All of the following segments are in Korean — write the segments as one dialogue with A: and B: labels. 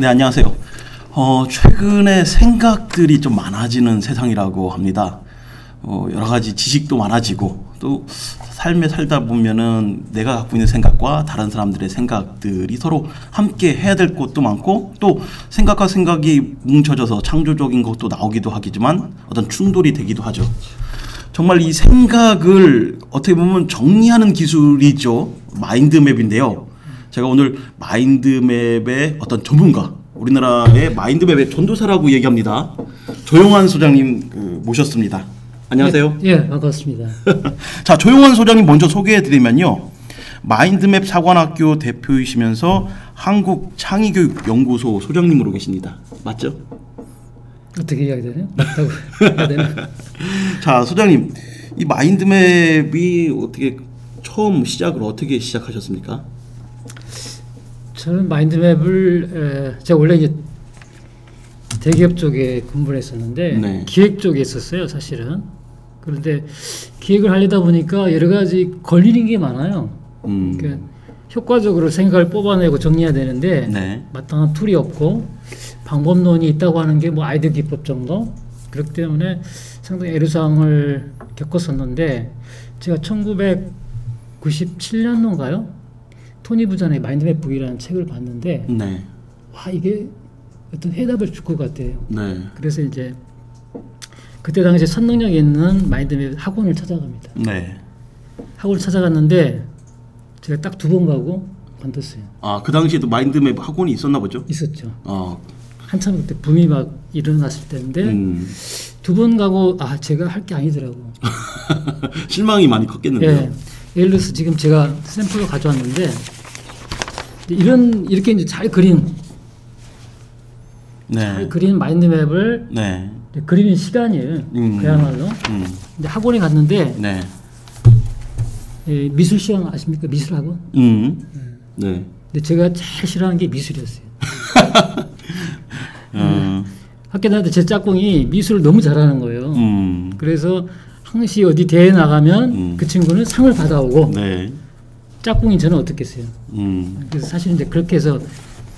A: 네, 안녕하세요. 최근에 생각들이 좀 많아지는 세상이라고 합니다. 여러 가지 지식도 많아지고 또 삶에 살다 보면은 내가 갖고 있는 생각과 다른 사람들의 생각들이 서로 함께 해야 될 것도 많고 또 생각과 생각이 뭉쳐져서 창조적인 것도 나오기도 하겠지만 어떤 충돌이 되기도 하죠. 정말 이 생각을 어떻게 보면 정리하는 기술이죠. 마인드맵인데요. 제가 오늘 마인드맵의 어떤 전문가, 우리나라의 마인드맵의 전도사라고 얘기합니다. 조용환 소장님 모셨습니다. 안녕하세요.
B: 예, 반갑습니다.
A: 자, 조용환 소장님 먼저 소개해드리면요. 마인드맵 사관학교 대표이시면서 한국창의교육연구소 소장님으로 계십니다. 맞죠?
B: 어떻게 이야기 되나요? 맞다고 해야 되나?
A: 자, 소장님, 이 마인드맵이 어떻게 처음 시작을 어떻게 시작하셨습니까?
B: 저는 마인드맵을 제가 원래 이제 대기업 쪽에 근무를 했었는데
A: 네.
B: 기획 쪽에 있었어요, 사실은. 그런데 기획을 하려다 보니까 여러 가지 걸리는 게 많아요. 그러니까 효과적으로 생각을 뽑아내고 정리해야 되는데
A: 네.
B: 마땅한 툴이 없고 방법론이 있다고 하는 게 뭐 아이디어 기법 정도. 그렇기 때문에 상당히 애로사항을 겪었었는데 제가 1997년도인가요? 토니 부잔의 마인드맵 북이라는 책을 봤는데
A: 네.
B: 와, 이게 어떤 해답을 줄 것 같아요.
A: 네.
B: 그래서 이제 그때 당시에 선능력이 있는 마인드맵 학원을 찾아갑니다.
A: 네.
B: 학원을 찾아갔는데 제가 딱 2번 가고 관뒀어요.
A: 아, 그 당시에도 마인드맵 학원이 있었나 보죠?
B: 있었죠.
A: 어.
B: 한참 그때 붐이 막 일어났을 때인데 2번 가고 제가 할 게 아니더라고.
A: 실망이 많이 컸겠는데요.
B: 예. 예를 들어서 지금 제가 샘플을 가져왔는데 이렇게 이제 잘 그린 마인드맵을
A: 네.
B: 그리는 시간이에요. 그야말로. 근데 학원에 갔는데
A: 네.
B: 미술 시간 아십니까? 미술 학원.
A: 네.
B: 근데 제가 제일 싫어하는 게 미술이었어요. 학교 다닐 때 제 짝꿍이 미술을 너무 잘하는 거예요. 그래서 항시 어디 대회 나가면 그 친구는 상을 받아오고
A: 네.
B: 짝꿍이 저는 어떻겠어요. 그래서 사실 이제 그렇게 해서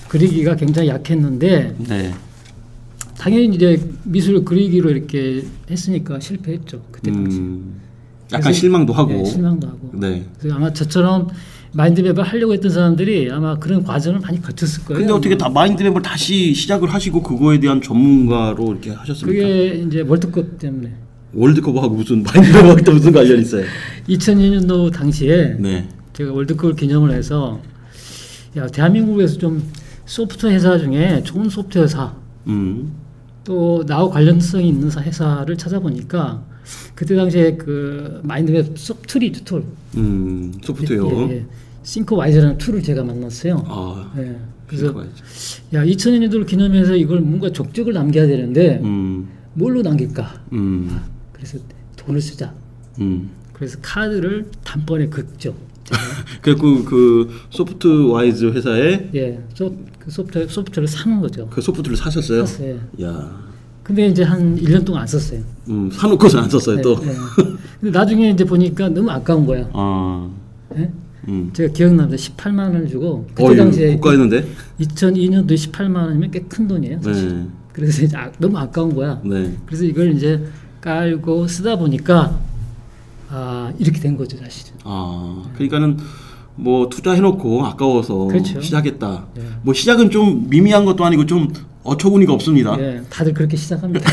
B: 그리기가 굉장히 약했는데
A: 네.
B: 당연히 이제 미술 그리기로 이렇게 했으니까 실패했죠. 그때 당시.
A: 약간 실망도 하고.
B: 네, 실망도 하고.
A: 네.
B: 그래서 아마 저처럼 마인드맵을 하려고 했던 사람들이 아마 그런 과정을 많이 거쳤을 거예요.
A: 근데 어떻게 다 마인드맵을 다시 시작을 하시고 그거에 대한 전문가로 이렇게 하셨습니까?
B: 그게 이제 월드컵 때문에.
A: 월드컵하고 무슨 마인드맵하고 또 무슨 관련이 있어요?
B: 2002년도 당시에
A: 네.
B: 제가 월드컵을 기념을 해서 대한민국에서 좀 소프트웨어 회사 중에 좋은 소프트웨어 회사 또 나하고 관련성이 있는 회사를 찾아보니까 그때 당시에 그 마인드맵 툴이죠, 툴.
A: 소프트웨어.
B: 예. 싱크와이즈라는 툴을 제가 만났어요. 예. 그래서 2000년도를 기념해서 이걸 뭔가 족적을 남겨야 되는데 뭘로 남길까? 그래서 돈을 쓰자. 그래서 카드를 단번에 긁죠.
A: 그리고 그 소프트와이즈 회사에
B: 그 소프트웨어를 사는 거죠.
A: 그 소프트를 사셨어요?
B: 샀어요.
A: 야.
B: 근데 이제 한 1년 동안 안 썼어요.
A: 사놓고서 안 썼어요, 또.
B: 네. 근데 나중에 이제 보니까 너무 아까운 거야.
A: 네?
B: 제가 기억납니다. 18만 원을 주고 그때 당시에
A: 고가였는데?
B: 2002년도에 18만 원이면 꽤 큰 돈이에요, 사실.
A: 네.
B: 그래서 이제 너무 아까운 거야.
A: 네.
B: 그래서 이걸 이제 깔고 쓰다 보니까 이렇게 된 거죠, 사실은.
A: 그러니까는 뭐 투자해놓고 아까워서
B: 그렇죠.
A: 시작했다.
B: 네.
A: 뭐 시작은 좀 미미한 것도 아니고 좀 어처구니가 없습니다.
B: 네, 다들 그렇게 시작합니다.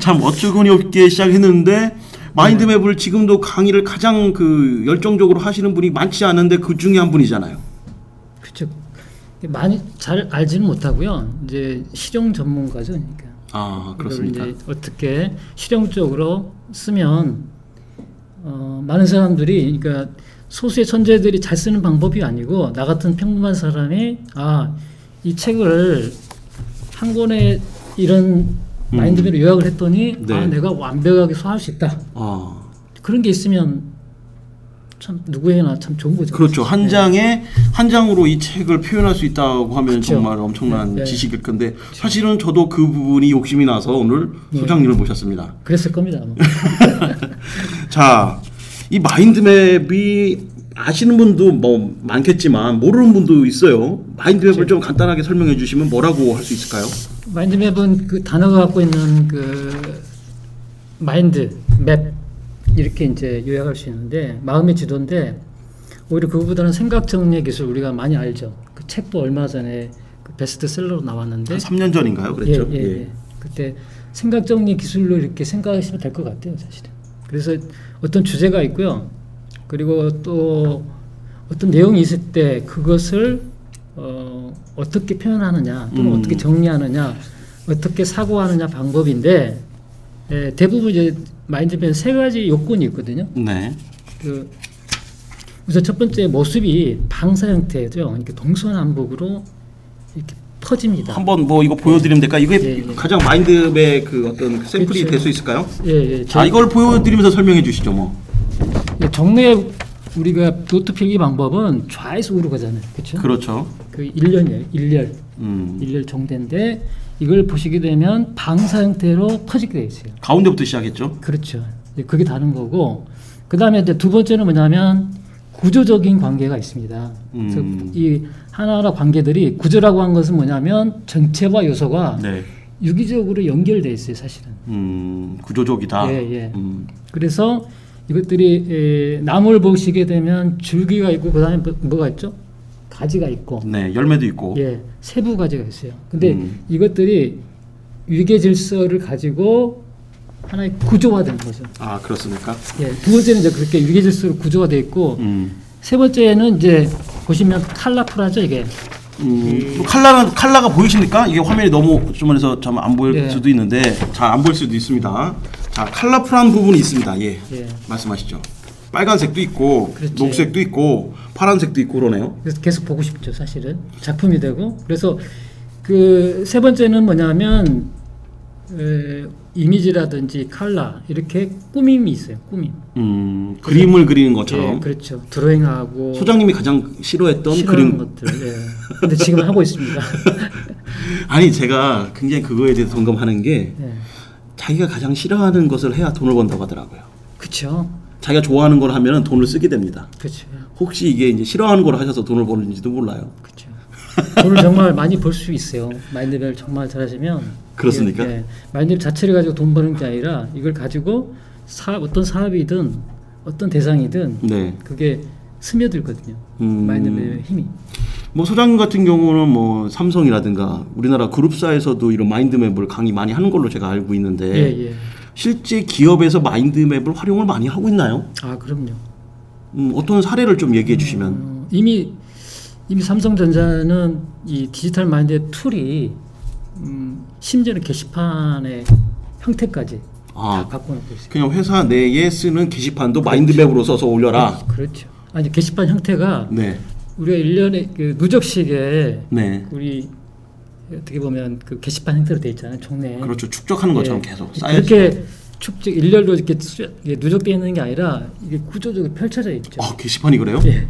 A: 참 어처구니 없게 시작했는데 마인드맵을 지금도 강의를 가장 그 열정적으로 하시는 분이 많지 않은데 그 중에 한 분이잖아요.
B: 그렇죠. 많이 잘 알지는 못하고요. 이제 실용 전문가죠, 그러니까.
A: 그렇습니까?
B: 이제 어떻게 실용적으로 쓰면 많은 사람들이 그러니까 소수의 천재들이 잘 쓰는 방법이 아니고 나 같은 평범한 사람이 이 책을 한 권에 이런 마인드맵을 요약을 했더니
A: 네.
B: 내가 완벽하게 소화할 수 있다. 그런 게 있으면 참 누구에나 참 좋은 거죠.
A: 그렇죠. 한 장으로 이 책을 표현할 수 있다고 하면
B: 그렇죠.
A: 정말 엄청난 지식일 건데 사실은 저도 그 부분이 욕심이 나서 오늘 소장님을 모셨습니다.
B: 그랬을 겁니다.
A: 자, 이 마인드맵이 아시는 분도 뭐 많겠지만 모르는 분도 있어요. 마인드맵을 좀 간단하게 설명해 주시면 뭐라고 할 수 있을까요?
B: 마인드맵은 그 단어가 갖고 있는 그 마인드 맵 이렇게 이제 요약할 수 있는데 마음의 지도인데 오히려 그거보다는 생각 정리의 기술 우리가 많이 알죠. 그 책도 얼마 전에 그 베스트셀러로 나왔는데
A: 한 3년 전인가요? 그랬죠.
B: 예. 그때 생각 정리 기술로 이렇게 생각하시면 될 것 같아요, 사실은. 그래서 어떤 주제가 있고요. 그리고 또 어떤 내용이 있을 때 그것을 어떻게 표현하느냐 또는 어떻게 정리하느냐 어떻게 사고하느냐 방법인데 대부분 이제 마인드맵 세 가지 요건이 있거든요.
A: 네.
B: 그 우선 첫 번째 모습이 방사 형태죠. 그러니까 동서남북으로 이렇게 퍼집니다.
A: 한번 뭐 이거 보여드리면 될까? 이게
B: 예.
A: 가장 마인드맵의 그 어떤 샘플이
B: 그렇죠.
A: 될 수 있을까요?
B: 예.
A: 자, 이걸 보여드리면서 설명해 주시죠, 뭐.
B: 정례 우리가 노트 필기 방법은 좌에서 우로 가잖아요. 그렇죠?
A: 그렇죠.
B: 그 일렬이에요. 일렬 정대인데 이걸 보시게 되면 방사 형태로 퍼지게 돼 있어요.
A: 가운데부터 시작했죠.
B: 그렇죠. 그게 다른 거고 그다음에 이제 두 번째는 뭐냐면 구조적인 관계가 있습니다. 그래서 이 하나하나 관계들이 구조라고 한 것은 뭐냐면 전체와 요소가
A: 네.
B: 유기적으로 연결돼 있어요, 사실은.
A: 구조적이다.
B: 예. 그래서 이것들이 나무를 보시게 되면 줄기가 있고 그다음에 뭐가 있죠? 가지가 있고.
A: 네, 열매도 있고.
B: 예, 세부 가지가 있어요. 근데 이것들이 위계 질서를 가지고 하나의 구조화된 거죠.
A: 아, 그렇습니까?
B: 예, 두 번째는 이제 그렇게 위계 질서로 구조가 되어 있고, 세 번째는 이제 보시면 컬러풀하죠 이게.
A: 칼라가 보이십니까? 이게 화면이 너무 주머니에서 좀 안 보일
B: 네.
A: 수도 있는데 잘 안 보일 수도 있습니다. 자, 컬러풀한 부분이 있습니다. 예. 말씀하시죠. 빨간색도 있고
B: 그렇지.
A: 녹색도 있고 파란색도 있고 그러네요.
B: 그래서 계속 보고 싶죠, 사실은. 작품이 되고. 그래서 그 세 번째는 뭐냐면 이미지라든지 컬러 이렇게 꾸밈이 있어요. 꾸밈.
A: 그림을 그리는 것처럼.
B: 예, 그렇죠. 드로잉하고
A: 소장님이 가장 싫어했던
B: 싫어하는
A: 그림.
B: 것들. 예. 근데 지금 하고 있습니다.
A: 아니 제가 굉장히 그거에 대해서 동감하는 게
B: 예.
A: 자기가 가장 싫어하는 것을 해야 돈을 번다고 하더라고요.
B: 그렇죠.
A: 자기가 좋아하는 걸 하면은 돈을 쓰게 됩니다.
B: 그렇죠.
A: 혹시 이게 이제 싫어하는 걸 하셔서 돈을 버는지도 몰라요.
B: 그렇죠. 돈을 정말 많이 벌 수 있어요. 마인드맵을 정말 잘하시면.
A: 그렇습니까?
B: 예, 마인드맵 자체를 가지고 돈 버는 게 아니라 이걸 가지고 어떤 사업이든 어떤 대상이든
A: 네.
B: 그게 스며들거든요. 마인드맵의 힘이.
A: 뭐 소장님 같은 경우는 뭐 삼성이라든가 우리나라 그룹사에서도 이런 마인드맵을 강의 많이 하는 걸로 제가 알고 있는데
B: 예.
A: 실제 기업에서 마인드맵을 활용을 많이 하고 있나요?
B: 아, 그럼요.
A: 어떤 사례를 좀 얘기해 주시면.
B: 이미 삼성전자는 이 디지털 마인드의 툴이 심지어는 게시판의 형태까지 다 바꿔놓고 있어요.
A: 그냥 회사 내에 쓰는 게시판도 마인드맵으로 써서 올려라.
B: 그렇죠. 아니 게시판 형태가
A: 네.
B: 우리가 일련의 그 누적식에
A: 네.
B: 우리 어떻게 보면 그 게시판 형태로 돼 있잖아요. 종래.
A: 그렇죠. 축적하는 것처럼
B: 예.
A: 계속 쌓여져.
B: 그렇게 축적 일렬로 이렇게 누적되어 있는 게 아니라 이게 구조적으로 펼쳐져 있죠.
A: 게시판이 그래요?
B: 예.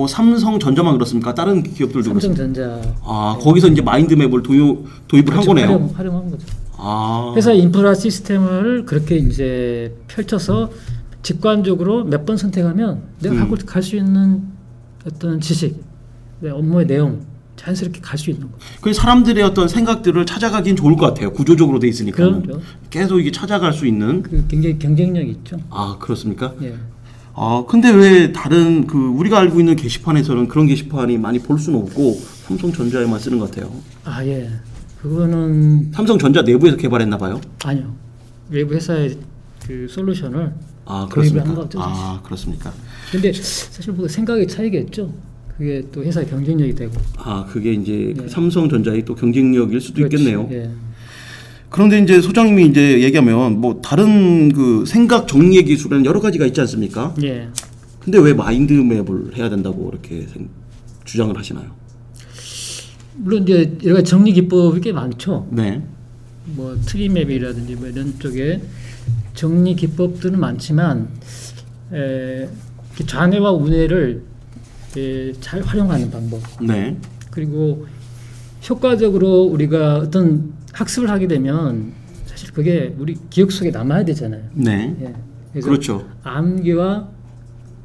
A: 삼성전자만 그렇습니까? 다른 기업들도
B: 삼성전자.
A: 그렇습니까? 거기서 이제 마인드맵을 도입을
B: 그렇죠.
A: 한 거네요.
B: 활용한 거죠.
A: 아.
B: 회사 인프라 시스템을 그렇게 이제 펼쳐서 직관적으로 몇 번 선택하면 내가 갖고 갈 수 있는 어떤 지식, 내 업무의 내용 자연스럽게 갈 수 있는 거.
A: 그 사람들의 어떤 생각들을 찾아가긴 좋을 것 같아요. 구조적으로 돼 있으니까.
B: 그럼요.
A: 계속 이게 찾아갈 수 있는.
B: 그 굉장히 경쟁력이 있죠.
A: 아, 그렇습니까?
B: 예.
A: 근데 왜 다른 우리가 알고 있는 게시판에서는 그런 게시판이 많이 볼 수는 없고 삼성전자에만 쓰는 것 같아요.
B: 아, 예. 그거는
A: 삼성전자 내부에서 개발했나 봐요.
B: 아니요. 외부 회사의 그 솔루션을
A: 그렇습니까?
B: 한 거죠.
A: 그렇습니까?
B: 근데 사실 뭐 생각의 차이겠죠. 그게 또 회사의 경쟁력이 되고.
A: 그게 이제
B: 예.
A: 삼성전자의 또 경쟁력일 수도
B: 그렇지.
A: 있겠네요.
B: 예.
A: 그런데 이제 소장님이 이제 얘기하면 뭐 다른 그 생각 정리의 기술은 여러 가지가 있지 않습니까?
B: 예.
A: 근데 왜 마인드맵을 해야 된다고 이렇게 주장을 하시나요?
B: 물론 이제 여러 가지 정리 기법이 꽤 많죠.
A: 네.
B: 뭐 트리맵이라든지 뭐 이런 쪽에 정리 기법들은 많지만 좌뇌와 우뇌를 잘 활용하는 방법.
A: 네.
B: 그리고 효과적으로 우리가 어떤 학습을 하게 되면 사실 그게 우리 기억 속에 남아야 되잖아요.
A: 네.
B: 예. 그래서
A: 그렇죠.
B: 암기와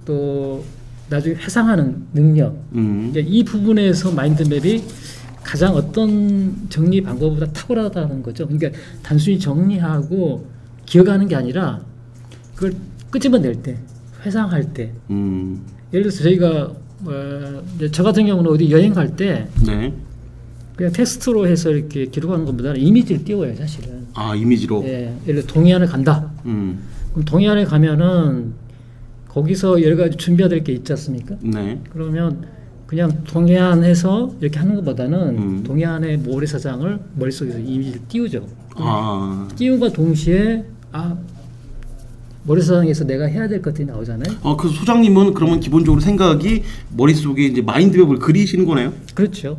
B: 또 나중에 회상하는 능력. 이제 이 부분에서 마인드맵이 가장 어떤 정리 방법보다 탁월하다는 거죠. 그러니까 단순히 정리하고 기억하는 게 아니라 그걸 끄집어낼 때, 회상할 때. 예를 들어서 저희가 이제 저 같은 경우는 어디 여행 갈 때
A: 네.
B: 그냥 텍스트로 해서 이렇게 기록하는 것보다는 이미지를 띄워요, 사실은.
A: 아, 이미지로.
B: 예, 예를 들어 동해안을 간다. 그럼 동해안에 가면은 거기서 여러 가지 준비해야 될 게 있지 않습니까?
A: 네.
B: 그러면 그냥 동해안에서 이렇게 하는 것보다는 동해안의 모래사장을 머릿속에서 이미지를 띄우죠.
A: 아.
B: 띄움과 동시에 모래사장에서 내가 해야 될 것들이 나오잖아요.
A: 그 소장님은 그러면 기본적으로 생각이 머릿속에 이제 마인드맵을 그리시는 거네요?
B: 그렇죠.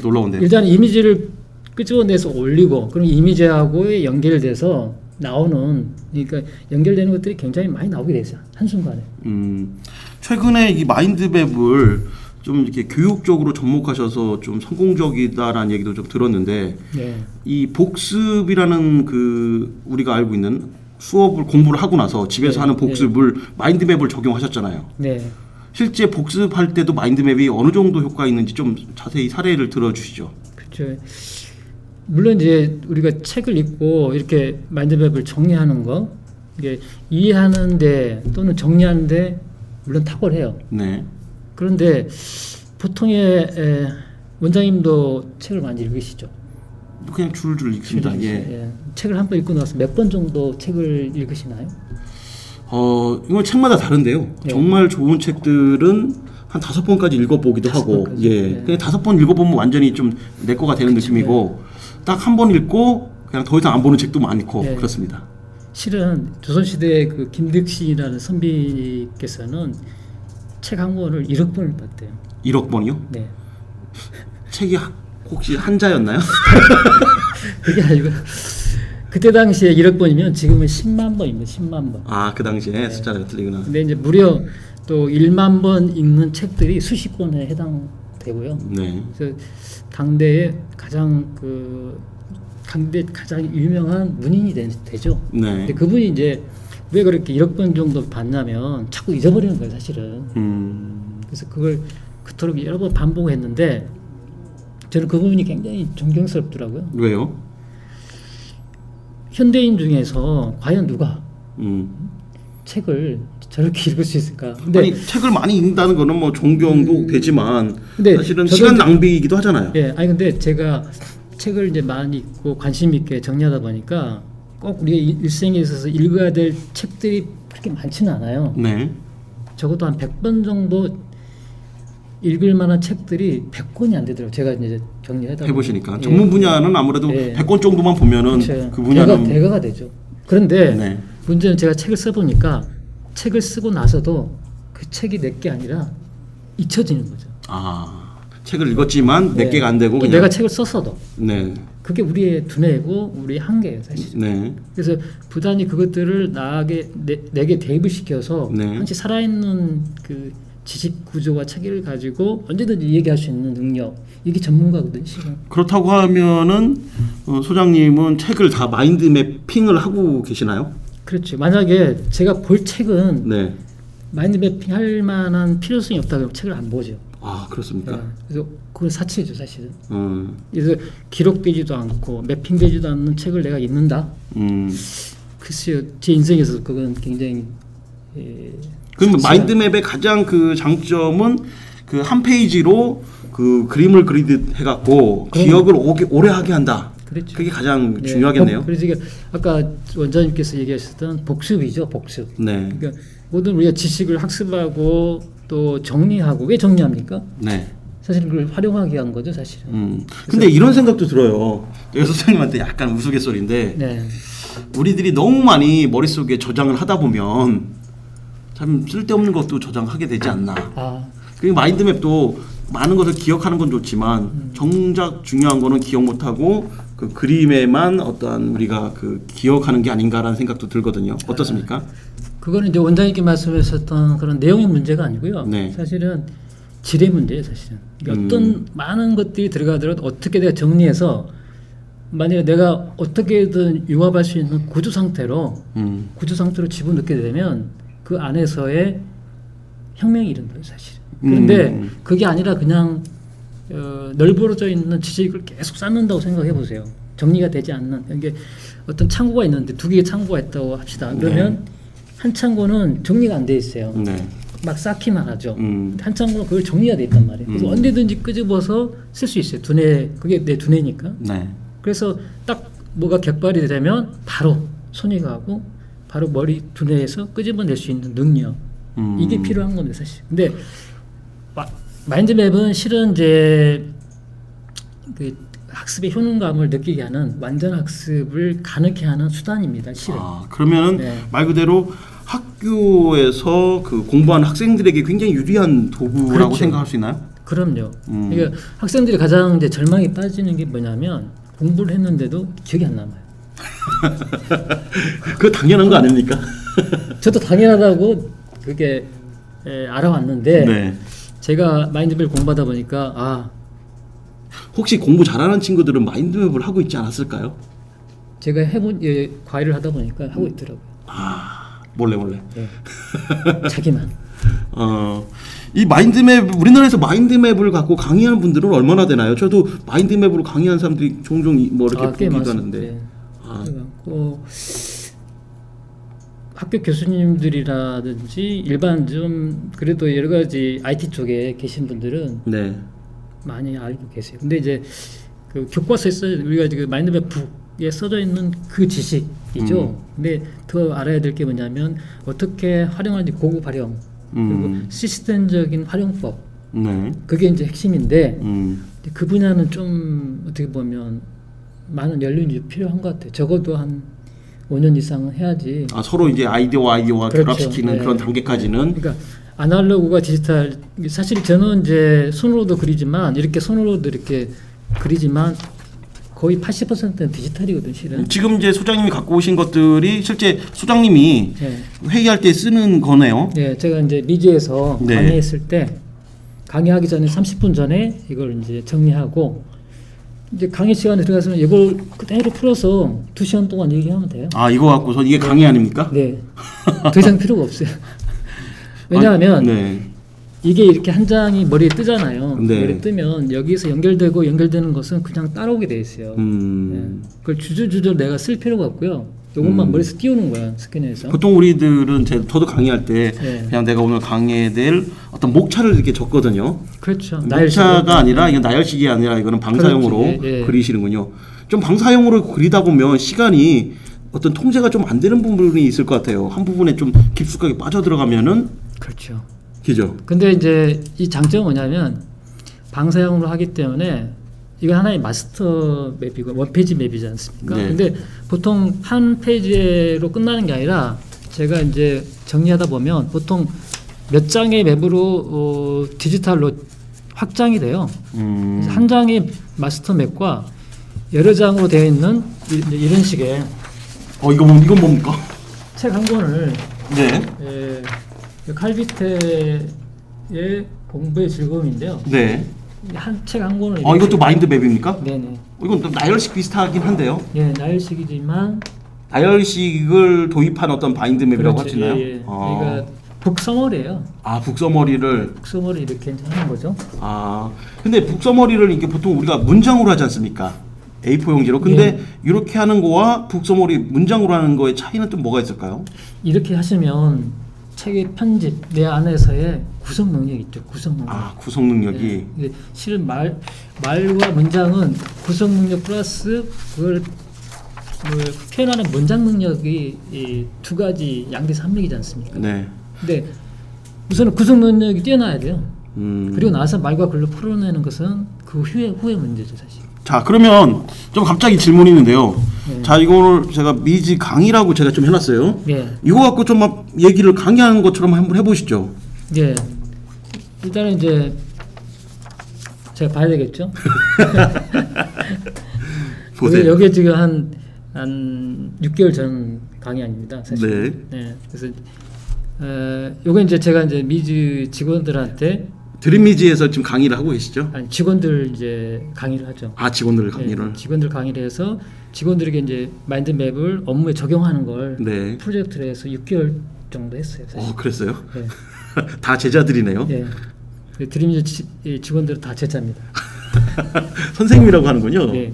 A: 놀라운데요.
B: 일단 이미지를 끄집어내서 올리고 그럼 이미지하고 연결돼서 나오는, 그러니까 연결되는 것들이 굉장히 많이 나오게 되죠, 한순간에.
A: 최근에 이 마인드맵을 좀 이렇게 교육적으로 접목하셔서 좀 성공적이다라는 얘기도 좀 들었는데,
B: 네.
A: 이 복습이라는 그 우리가 알고 있는 수업을 공부를 하고 나서 집에서 하는 복습을 마인드맵을 적용하셨잖아요.
B: 네.
A: 실제 복습할 때도 마인드맵이 어느 정도 효과가 있는지 좀 자세히 사례를 들어주시죠.
B: 그렇죠. 물론 이제 우리가 책을 읽고 이렇게 마인드맵을 정리하는 거, 이게 이해하는데 또는 정리하는데 물론 탁월해요.
A: 네.
B: 그런데 보통의 원장님도 책을 많이 읽으시죠?
A: 그냥 줄줄 읽습니다. 예.
B: 책을 한 번 읽고 나서 몇 번 정도 책을 읽으시나요?
A: 이건 책마다 다른데요.
B: 예.
A: 정말 좋은 책들은 한 5번까지 읽어보기도 하고,
B: 5번까지.
A: 예.
B: 예.
A: 그냥 5번 읽어보면 완전히 좀 내 거가 되는 느낌이고, 딱 한 번 읽고 그냥 더 이상 안 보는 책도 많고 그렇습니다.
B: 실은 조선시대 그 김득신이라는 선비께서는 책 한 권을 1억 번을 봤대요.
A: 1억 번이요?
B: 네.
A: 책이 혹시 한자였나요?
B: 그게 아니고 그때 당시에 1억 번이면 지금은 10만 번입니다. 10만 번.
A: 아, 그 당시에 숫자가 틀리구나.
B: 근데 이제 무려 또 1만 번 읽는 책들이 수십 권에 해당되고요.
A: 네.
B: 그래서 당대에 가장 유명한 문인이 되죠.
A: 네.
B: 근데 그분이 이제 왜 그렇게 1억 번 정도 봤냐면 자꾸 잊어버리는 거예요, 사실은. 그래서 그걸 그토록 여러 번 반복했는데 저는 그 부분이 굉장히 존경스럽더라고요.
A: 왜요?
B: 현대인 중에서 과연 누가 책을 저렇게 읽을 수 있을까? 근데
A: 아니, 책을 많이 읽는다는 거는 뭐 존경도 되지만
B: 근데
A: 사실은 시간 낭비이기도 하잖아요.
B: 예, 아니 근데 제가 책을 이제 많이 읽고 관심 있게 정리하다 보니까 꼭 우리가 일생에 있어서 읽어야 될 책들이 그렇게 많지는 않아요.
A: 네.
B: 적어도 한 100번 정도 읽을 만한 책들이 100권이 안 되더라고요. 제가 이제 정리하다
A: 해보시니까 전문 분야는 아무래도 100권 정도만 보면은
B: 그렇죠.
A: 그 분야는
B: 대가가 되죠. 그런데
A: 네.
B: 문제는 제가 책을 써보니까 책을 쓰고 나서도 그 책이 내게 아니라 잊혀지는 거죠.
A: 아, 책을 읽었지만 내 개가 안 되고 그냥
B: 내가 책을 썼어도
A: 네.
B: 그게 우리의 두뇌고 우리의 한계예요, 사실.
A: 네.
B: 그래서 부단히 그것들을 내게 대입을 시켜서
A: 네.
B: 항시 살아있는 그 지식 구조와 체계를 가지고 언제든지 얘기할 수 있는 능력, 이게 전문가거든요, 실은.
A: 그렇다고 하면은 소장님은 책을 다 마인드 매핑을 하고 계시나요?
B: 그렇죠. 만약에 제가 볼 책은
A: 네.
B: 마인드 매핑 할 만한 필요성이 없다 그러면 책을 안 보죠.
A: 아, 그렇습니까?
B: 네. 그래서 그건 사치죠, 사실은.
A: 그래서
B: 그래서 기록되지도 않고 매핑되지도 않는 책을 내가 읽는다? 글쎄요, 제 인생에서 그건 굉장히
A: 그러면 마인드맵의 가장 그 장점은 그 한 페이지로 그 그림을 그리듯 해갖고 기억을 오래 하게 한다.
B: 그렇죠.
A: 그게 가장 중요하겠네요.
B: 그래서 이게 아까 원장님께서 얘기하셨던 복습이죠, 복습.
A: 네.
B: 그러니까 모든 우리가 지식을 학습하고 또 정리하고 왜 정리합니까?
A: 네.
B: 사실 그걸 활용하기 위한 거죠, 사실은.
A: 근데 이런 생각도 들어요. 여기 선생님한테 약간 우스갯소리인데
B: 네.
A: 우리들이 너무 많이 머릿속에 저장을 하다 보면 참 쓸데없는 것도 저장하게 되지 않나. 그 마인드맵도 많은 것을 기억하는 건 좋지만 정작 중요한 거는 기억 못하고 그 그림에만 어떠한 우리가 그 기억하는 게 아닌가라는 생각도 들거든요. 어떻습니까?
B: 그거는 이제 원장님께 말씀하셨던 그런 내용의 문제가 아니고요.
A: 네.
B: 사실은 질의 문제예요, 사실은. 그러니까 어떤 많은 것들이 들어가더라도 어떻게 내가 정리해서 만약에 내가 어떻게든 융합할 수 있는 구조 상태로 집어넣게 되면 그 안에서의 혁명이 이런 거예요, 사실. 그런데 그게 아니라 그냥 널브러져 있는 지식을 계속 쌓는다고 생각해 보세요. 정리가 되지 않는 이게 어떤 창고가 있는데 두 개의 창고가 있다고 합시다. 그러면 한 창고는 정리가 안 돼 있어요. 막 쌓기만 하죠. 한 창고는 그걸 정리가 돼 있단 말이에요. 그래서 언제든지 끄집어서 쓸 수 있어요. 두뇌, 그게 내 두뇌니까. 그래서 딱 뭐가 격발이 되면 바로 손이 가고 바로 머리 두뇌에서 끄집어낼 수 있는 능력. 이게 필요한 겁니다, 사실. 근데 마인드맵은 실은 이제 그 학습의 효능감을 느끼게 하는 완전 학습을 가능케 하는 수단입니다, 실은.
A: 그러면은 말 그대로 학교에서 그 공부하는 학생들에게 굉장히 유리한 도구라고
B: 그렇죠.
A: 생각할 수 있나요?
B: 그럼요. 그러니까 학생들이 가장 이제 절망에 빠지는 게 뭐냐면 공부를 했는데도 기억이 안 남아요.
A: 그거 당연한 거 아닙니까?
B: 저도 당연하다고 그게 알아왔는데 제가 마인드맵을 공부하다 보니까
A: 혹시 공부 잘하는 친구들은 마인드맵을 하고 있지 않았을까요?
B: 제가 해본 과외를 하다 보니까 하고 있더라고요.
A: 몰래.
B: 네. 자기만.
A: 이 마인드맵 우리나라에서 마인드맵을 갖고 강의하는 분들은 얼마나 되나요? 저도 마인드맵으로 강의하는 사람들이 종종 뭐 이렇게 보기도 하는데.
B: 네. 학교 교수님들이라든지 일반 좀 그래도 여러 가지 IT 쪽에 계신 분들은 많이 알고 계세요. 근데 이제 그 교과서에 우리가 지금 마인드맵 북에 써져 있는 그 지식이죠. 근데 더 알아야 될 게 뭐냐면 어떻게 활용하는지 고급 활용 그리고 시스템적인 활용법. 그게 이제 핵심인데 그 분야는 좀 어떻게 보면 많은 연륜이 필요한 것 같아요. 적어도 한 5년 이상은 해야지.
A: 서로 이제 아이디어와
B: 그렇죠.
A: 결합시키는 그런 단계까지는.
B: 그러니까 아날로그가 디지털. 사실 저는 이제 손으로도 그리지만 이렇게 손으로도 이렇게 그리지만 거의 80%는 디지털이거든, 실은.
A: 지금 이제 소장님이 갖고 오신 것들이 실제 소장님이 회의할 때 쓰는 거네요.
B: 네, 제가 이제 미지에서 강의했을 때 강의하기 전에 30분 전에 이걸 이제 정리하고 이제 강의 시간에 들어가서는 이걸 그대로 풀어서 2시간 동안 얘기하면 돼요.
A: 이거 갖고서 이게 강의 아닙니까?
B: 네. 더 이상 필요가 없어요. 왜냐하면 이게 이렇게 한 장이 머리에 뜨잖아요. 머리에 뜨면 여기서 연결되는 것은 그냥 따라오게 돼 있어요. 그걸 주저주저 내가 쓸 필요가 없고요. 이것만 머리에서 띄우는 거야, 스캐너에서.
A: 보통 우리들은 저도 강의할 때 그냥 내가 오늘 강의해야 될 어떤 목차를 이렇게 적거든요.
B: 그렇죠.
A: 목차가 아니라 이건 나열식이 아니라 이거는 방사형으로 그리시는군요. 좀 방사형으로 그리다 보면 시간이 어떤 통제가 좀 안 되는 부분이 있을 것 같아요. 한 부분에 좀 깊숙하게 빠져들어가면은.
B: 그렇죠.
A: 그죠.
B: 근데 이제 이 장점은 뭐냐면 방사형으로 하기 때문에 이거 하나의 마스터 맵이고 원페이지 맵이지 않습니까? 근데 보통 한 페이지로 끝나는 게 아니라 제가 이제 정리하다 보면 보통 몇 장의 맵으로 디지털로 확장이 돼요. 한 장의 마스터 맵과 여러 장으로 되어 있는 이런 식의
A: 이건 뭡니까?
B: 책 한 권을 칼비테의 공부의 즐거움인데요. 한 책 한 권을
A: 이것도 마인드맵입니까?
B: 네네.
A: 이건 또 나열식 비슷하긴 한데요.
B: 나열식이지만
A: 나열식을 도입한 어떤 마인드맵이라고 할 수 있나요?
B: 그러니까 북서머리예요.
A: 북서머리를
B: 이렇게 하는 거죠.
A: 근데 북서머리를 이게 보통 우리가 문장으로 하지 않습니까? A4 용지로. 근데 이렇게 하는 거와 북서머리 문장으로 하는 거의 차이는 좀 뭐가 있을까요?
B: 이렇게 하시면 책의 편집 내 안에서의 구성 능력이 있죠. 구성 능력.
A: 구성 능력이.
B: 실은 말과 문장은 구성 능력 플러스 그걸 표현하는 문장 능력이 이 두 가지 양대 산맥이지 않습니까? 근데 우선은 구성 능력이 뛰어나야 돼요. 그리고 나서 말과 글로 풀어내는 것은 그 후에 문제죠, 사실.
A: 자, 그러면 좀 갑자기 질문이 있는데요. 자, 이거를 제가 미지 강의라고 제가 좀 해놨어요. 이거 갖고 좀 막 얘기를 강의하는 것처럼 한번 해보시죠.
B: 일단은 이제 제가 봐야 되겠죠.
A: 보세요.
B: 여기 지금 한 6개월 전 강의 아닙니다, 사실. 그래서 요거 이제 제가 이제 미즈 직원들한테
A: 드림미지에서 지금 강의를 하고 계시죠?
B: 직원들 이제 강의를 하죠.
A: 직원들 강의를.
B: 직원들 강의를 해서 직원들에게 이제 마인드맵을 업무에 적용하는 걸 프로젝트를 해서 6개월 정도 했어요. 사실.
A: 그랬어요?
B: 네.
A: 다 제자들이네요.
B: 네. 드림즈 직원들은 다 제자입니다.
A: 선생님이라고 하는군요.
B: 네.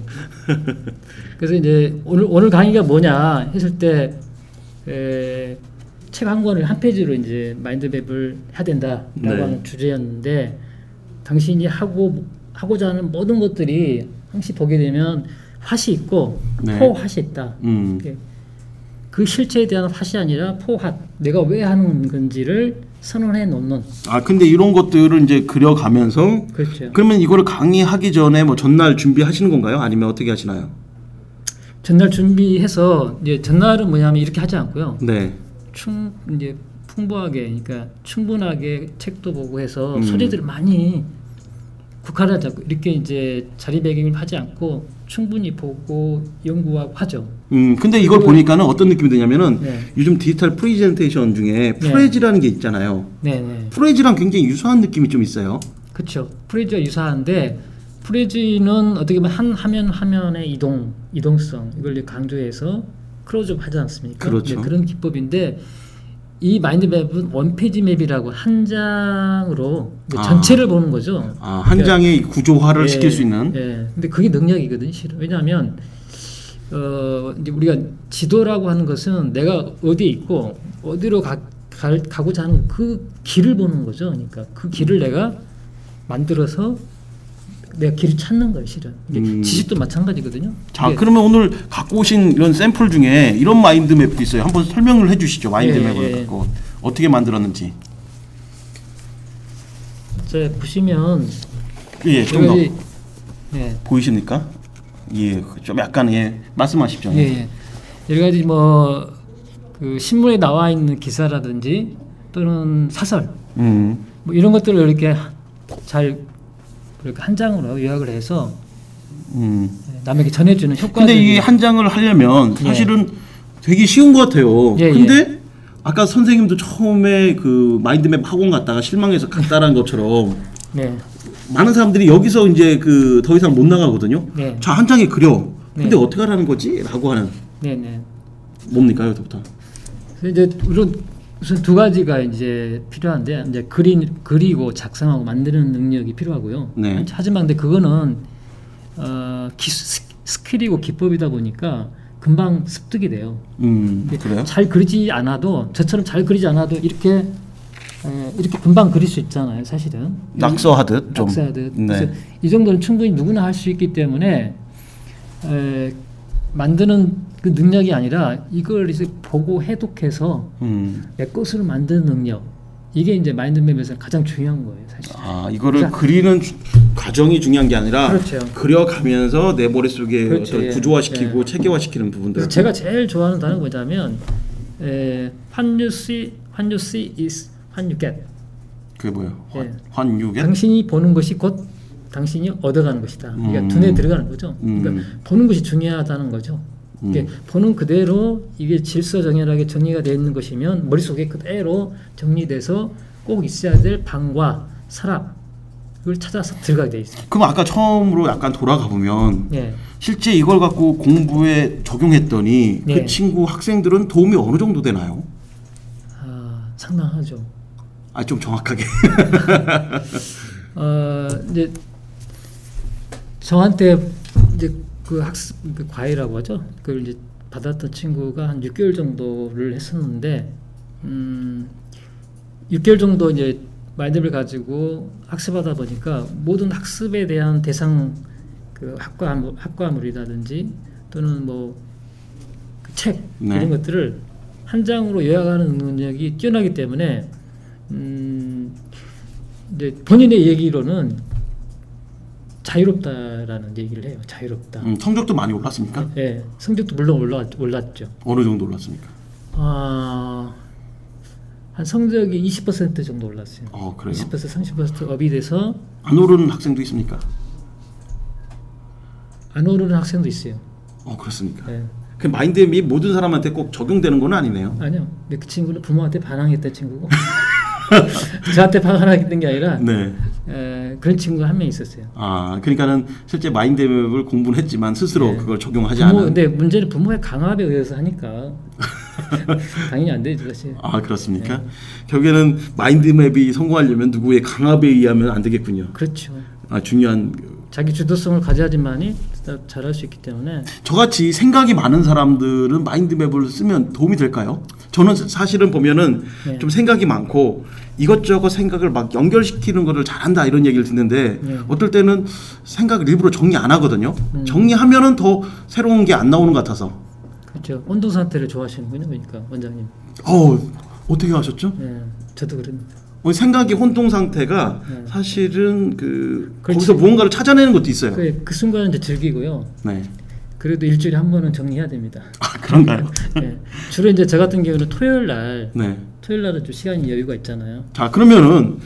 B: 그래서 이제 오늘 강의가 뭐냐 했을 때 책 한 권을 한 페이지로 이제 마인드맵을 해야 된다라고
A: 네.
B: 하는 주제였는데 당신이 하고자 하는 모든 것들이 항시 보게 되면 핫이 있고
A: 네.
B: 포핫이 있다. 그 실체에 대한 핫이 아니라 포핫. 내가 왜 하는 건지를 선언해 놓는.
A: 근데 이런 것들을 이제 그려가면서
B: 그렇죠.
A: 그러면 이거를 강의하기 전에 뭐 전날 준비하시는 건가요? 아니면 어떻게 하시나요?
B: 전날 준비해서 이제 전날은 뭐냐면 이렇게 하지 않고요.
A: 네.
B: 이제 풍부하게, 그러니까 충분하게 책도 보고 해서 소재들을 많이 국한하지 않고 이렇게 이제 자리배경을 하지 않고 충분히 보고 연구하고 하죠.
A: 근데 이걸 보니까는 어떤 느낌이 드냐면은
B: 네.
A: 요즘 디지털 프레젠테이션 중에 프레지라는 게 있잖아요.
B: 네네.
A: 프레지랑 굉장히 유사한 느낌이 좀 있어요.
B: 그렇죠. 프레지와 유사한데 프레지는 어떻게 보면 한 화면의 이동성 이걸 강조해서 클로즈업 하지 않습니까?
A: 그렇죠.
B: 네, 그런 기법인데 이 마인드맵은 원페이지 맵이라고 한 장으로 전체를 보는 거죠.
A: 한
B: 그러니까,
A: 장의 구조화를 시킬 수 있는.
B: 예. 근데 그게 능력이거든요. 실은. 왜냐하면 이제 우리가 지도라고 하는 것은 내가 어디에 있고 어디로 가고자 하는 그 길을 보는 거죠. 그러니까 그 길을 내가 만들어서 내가 길을 찾는 거예요, 실은. 지식도 마찬가지거든요.
A: 자, 그러면 오늘 갖고 오신 이런 샘플 중에 이런 마인드맵도 있어요. 한번 설명을 해주시죠. 마인드맵을 갖고 어떻게 만들었는지.
B: 자, 보시면
A: 좀 더
B: 네.
A: 보이십니까? 좀 약간 말씀하십시오.
B: 여러 가지 그 신문에 나와 있는 기사라든지 또는 사설 뭐 이런 것들을 이렇게 잘 그렇게 한 장으로 요약을 해서 남에게 전해주는 효과.
A: 근데 이 한 장을 하려면 사실은 되게 쉬운 것 같아요. 근데 아까 선생님도 처음에 그 마인드맵 학원 갔다가 실망해서 갔다라는 것처럼 많은 사람들이 여기서 이제 그 더 이상 못 나가거든요. 자, 한 장에 그려. 근데 어떻게 하라는 거지? 라고 하는. 뭡니까, 여기부터?
B: 이제 우선 두 가지가 이제 필요한데 이제 그리고 작성하고 만드는 능력이 필요하고요. 하지만 근데 그거는 스킬이고 기법이다 보니까 금방 습득이 돼요.
A: 그래요?
B: 잘 그리지 않아도 저처럼 잘 그리지 않아도 이렇게 금방 그릴 수 있잖아요, 사실은.
A: 낙서하듯 좀.
B: 낙서하듯. 그래서 이 정도는 충분히 누구나 할 수 있기 때문에 만드는 그 능력이 아니라 이걸 이제 보고 해독해서 내 것으로 만드는 능력. 이게 이제 마인드맵에서 가장 중요한 거예요, 사실.
A: 이거를 그리는 과정이 중요한 게 아니라
B: 그렇죠.
A: 그려가면서 내 머릿속에
B: 그렇죠.
A: 어떤 구조화시키고 체계화시키는 부분들.
B: 제가 제일 좋아하는 단어가 뭐냐면 when you see is when you get.
A: 그게 뭐예요? when you get?
B: 당신이 보는 것이 곧 당신이 얻어가는 것이다. 그러니까 눈에 들어가는 거죠. 그러니까 보는 것이 중요하다는 거죠. 보는 그대로 이게 질서정연하게 정리가 되어 있는 것이면 머릿속에 그대로 정리돼서 꼭 있어야 될 방과 사람 이걸 찾아서 들어가게 돼 있어요.
A: 그럼 아까 처음으로 약간 돌아가 보면 실제 이걸 갖고 공부에 적용했더니 그 친구 학생들은 도움이 어느 정도 되나요?
B: 상당하죠.
A: 좀 정확하게.
B: 이제 저한테 이제 그 학습 그 과외라고 하죠. 그걸 이제 받았던 친구가 한 6개월 정도를 했었는데 6개월 정도 이제 마인드를 가지고 학습하다 보니까 모든 학습에 대한 대상 그 학과물이라든지 또는 뭐 책 이런 것들을 한 장으로 요약하는 능력이 뛰어나기 때문에 이제 본인의 얘기로는 자유롭다라는 얘기를 해요. 자유롭다.
A: 성적도 많이 올랐습니까?
B: 네, 성적도 물론 올랐죠.
A: 어느 정도 올랐습니까?
B: 한 성적이 20% 정도 올랐어요.
A: 그래요?
B: 20% 30% 업이 돼서
A: 안 오르는 학생도 있습니까?
B: 안 오르는 학생도 있어요.
A: 그렇습니까? 그 마인드맵이 모든 사람한테 꼭 적용되는 건 아니네요.
B: 아니요. 그 친구는 부모한테 반항했던 친구고 저한테 파악하는 게 아니라
A: 네.
B: 그런 친구가 한 명 있었어요.
A: 아, 그러니까는 실제 마인드맵을 공부는 했지만 스스로
B: 네.
A: 그걸 적용하지 않은.
B: 근데 문제는 부모의 강압에 의해서 하니까 당연히 안 되죠, 사실.
A: 아, 그렇습니까? 결국에는 마인드맵이 성공하려면 누구의 강압에 의하면 안 되겠군요.
B: 그렇죠.
A: 아, 중요한.
B: 자기 주도성을 가져야지만이 잘할 수 있기 때문에.
A: 저같이 생각이 많은 사람들은 마인드맵을 쓰면 도움이 될까요? 저는 사실은 보면은
B: 네.
A: 좀 생각이 많고 이것저것 생각을 막 연결시키는 거를 잘한다 이런 얘기를 듣는데
B: 네.
A: 어떨 때는 생각을 일부러 정리 안 하거든요. 정리하면은 더 새로운 게 안 나오는 것 같아서.
B: 그렇죠. 온도 상태를 좋아하시는군요, 그러니까 원장님.
A: 어떻게 하셨죠?
B: 네, 저도 그럽니다.
A: 생각의 혼동 상태가
B: 네.
A: 사실은
B: 그렇지.
A: 거기서 무언가를 찾아내는 것도 있어요.
B: 그 순간은 이제 즐기고요.
A: 네.
B: 그래도 일주일에 한 번은 정리해야 됩니다.
A: 아, 그런가요?
B: 네. 주로 이제 저 같은 경우는 토요일 날은
A: 네.
B: 좀 시간이 여유가 있잖아요.
A: 자, 그러면은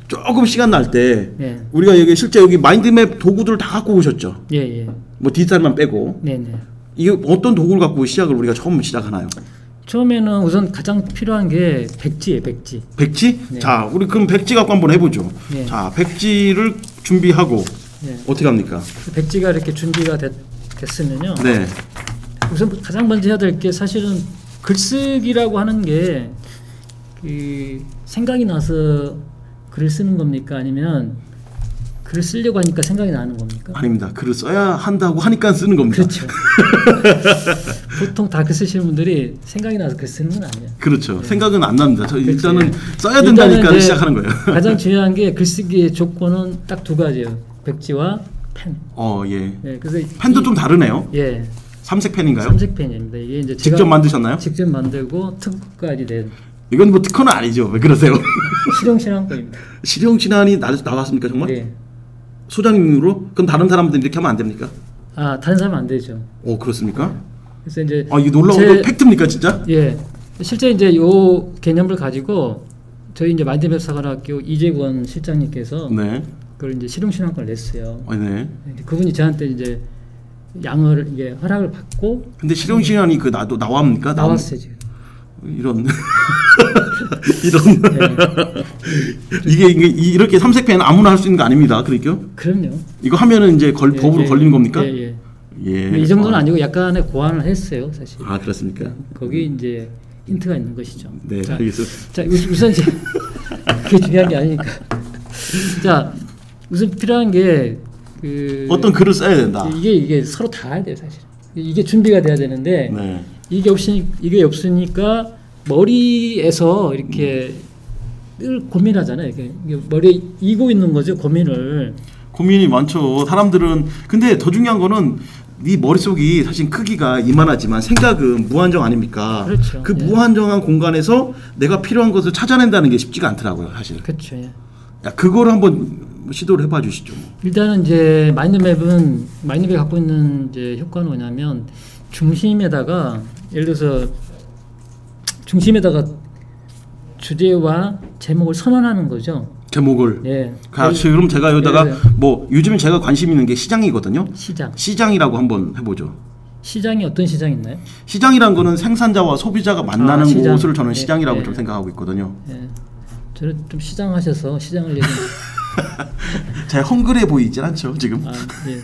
A: 조금 시간 날 때
B: 네.
A: 우리가 여기 실제 여기 마인드맵 도구들 다 갖고 오셨죠?
B: 예, 예.
A: 뭐 디지털만 빼고.
B: 네, 네.
A: 이게 어떤 도구를 갖고 시작을 우리가 처음 시작하나요?
B: 처음에는 우선 가장 필요한 게 백지예요, 백지.
A: 백지?
B: 네.
A: 자, 우리 그럼 백지 갖고 한번 해보죠.
B: 네.
A: 자, 백지를 준비하고
B: 네.
A: 어떻게 합니까?
B: 그 백지가 이렇게 준비가 됐으면요.
A: 네.
B: 우선 가장 먼저 해야 될 게 사실은 글쓰기라고 하는 게 그 생각이 나서 글을 쓰는 겁니까? 아니면 글을 쓰려고 하니까 생각이 나는 겁니까?
A: 아닙니다. 글을 써야 한다고 하니까 쓰는 겁니다.
B: 그렇죠. 보통 다 글 쓰시는 분들이 생각이 나서 글 쓰는 건 아니에요.
A: 그렇죠.
B: 네.
A: 생각은 안 납니다. 저
B: 그렇지.
A: 일단은 써야 된다니까
B: 일단은 이제
A: 시작하는 거예요.
B: 가장 중요한 게 글쓰기의 조건은 딱 두 가지예요. 백지와 펜.
A: 예.
B: 네, 그래서
A: 펜도 좀 다르네요.
B: 예,
A: 삼색 펜인가요?
B: 삼색 펜입니다. 이게 이제 제가
A: 직접 만드셨나요?
B: 직접 만들고 특허까지 된
A: 이건 뭐 특허는 아니죠. 왜 그러세요?
B: 실용신앙법입니다.
A: 실용신안이 나왔습니까 정말?
B: 네.
A: 소장님으로? 그럼 다른 사람들 이렇게 하면 안 됩니까?
B: 아, 다른 사람 안 되죠.
A: 그렇습니까?
B: 그래서 이제
A: 이게 놀라운 팩트입니까 진짜?
B: 예, 실제 이제 요 개념을 가지고 저희 이제 마인드맵 사관학교 이재권 실장님께서
A: 네.
B: 그걸 이제 실용신앙법을 냈어요.
A: 네.
B: 그분이 저한테 이제 이게 허락을 받고
A: 근데 실용신안이 나옵니까?
B: 나왔어요 지금.
A: 이런
B: 네.
A: 이게 이렇게 삼색펜 아무나 할 수 있는 거 아닙니다. 그러니까
B: 그럼요.
A: 이거 하면은 이제 법으로 걸리는 겁니까?
B: 예.
A: 예.
B: 이 정도는 아니고 약간의 고안을 했어요, 사실.
A: 아, 그렇습니까?
B: 거기 이제 힌트가 있는 것이죠.
A: 네,
B: 자,
A: 알겠습니다.
B: 자, 우선 이제 그게 중요한 게 아니니까. 자, 우선 필요한 게
A: 어떤 글을 써야 된다.
B: 이게 서로 닿아야 돼요, 사실. 이게 준비가 돼야 되는데
A: 네.
B: 이게 없으니까 머리에서 이렇게 늘 고민하잖아요. 이게 머리에 이고 있는 거죠,
A: 고민이 많죠. 사람들은 근데 더 중요한 거는 네 머릿속이 사실 크기가 이만하지만 생각은 무한정 아닙니까?
B: 그렇죠.
A: 그
B: 예.
A: 무한정한 공간에서 내가 필요한 것을 찾아낸다는 게 쉽지가 않더라고요, 사실.
B: 그렇죠. 예.
A: 그거를 한번 시도를 해봐 주시죠.
B: 일단은 이제 마인드맵이 갖고 있는 이제 효과는 뭐냐면 중심에다가 예를 들어서 주제와 제목을 선언하는 거죠.
A: 제목을.
B: 예.
A: 그럼 제가 여기다가
B: 예.
A: 뭐 요즘 제가 관심 있는 게 시장이거든요. 시장이라고 한번 해보죠.
B: 시장이 어떤 시장이 있나요?
A: 시장이란 거는 생산자와 소비자가 만나는
B: 시장.
A: 곳을 저는 시장이라고
B: 예.
A: 좀 생각하고 있거든요.
B: 예. 저는 좀 시장하셔서 시장을 얘기.
A: 제가 헝그레 보이진 않죠 지금.
B: 예.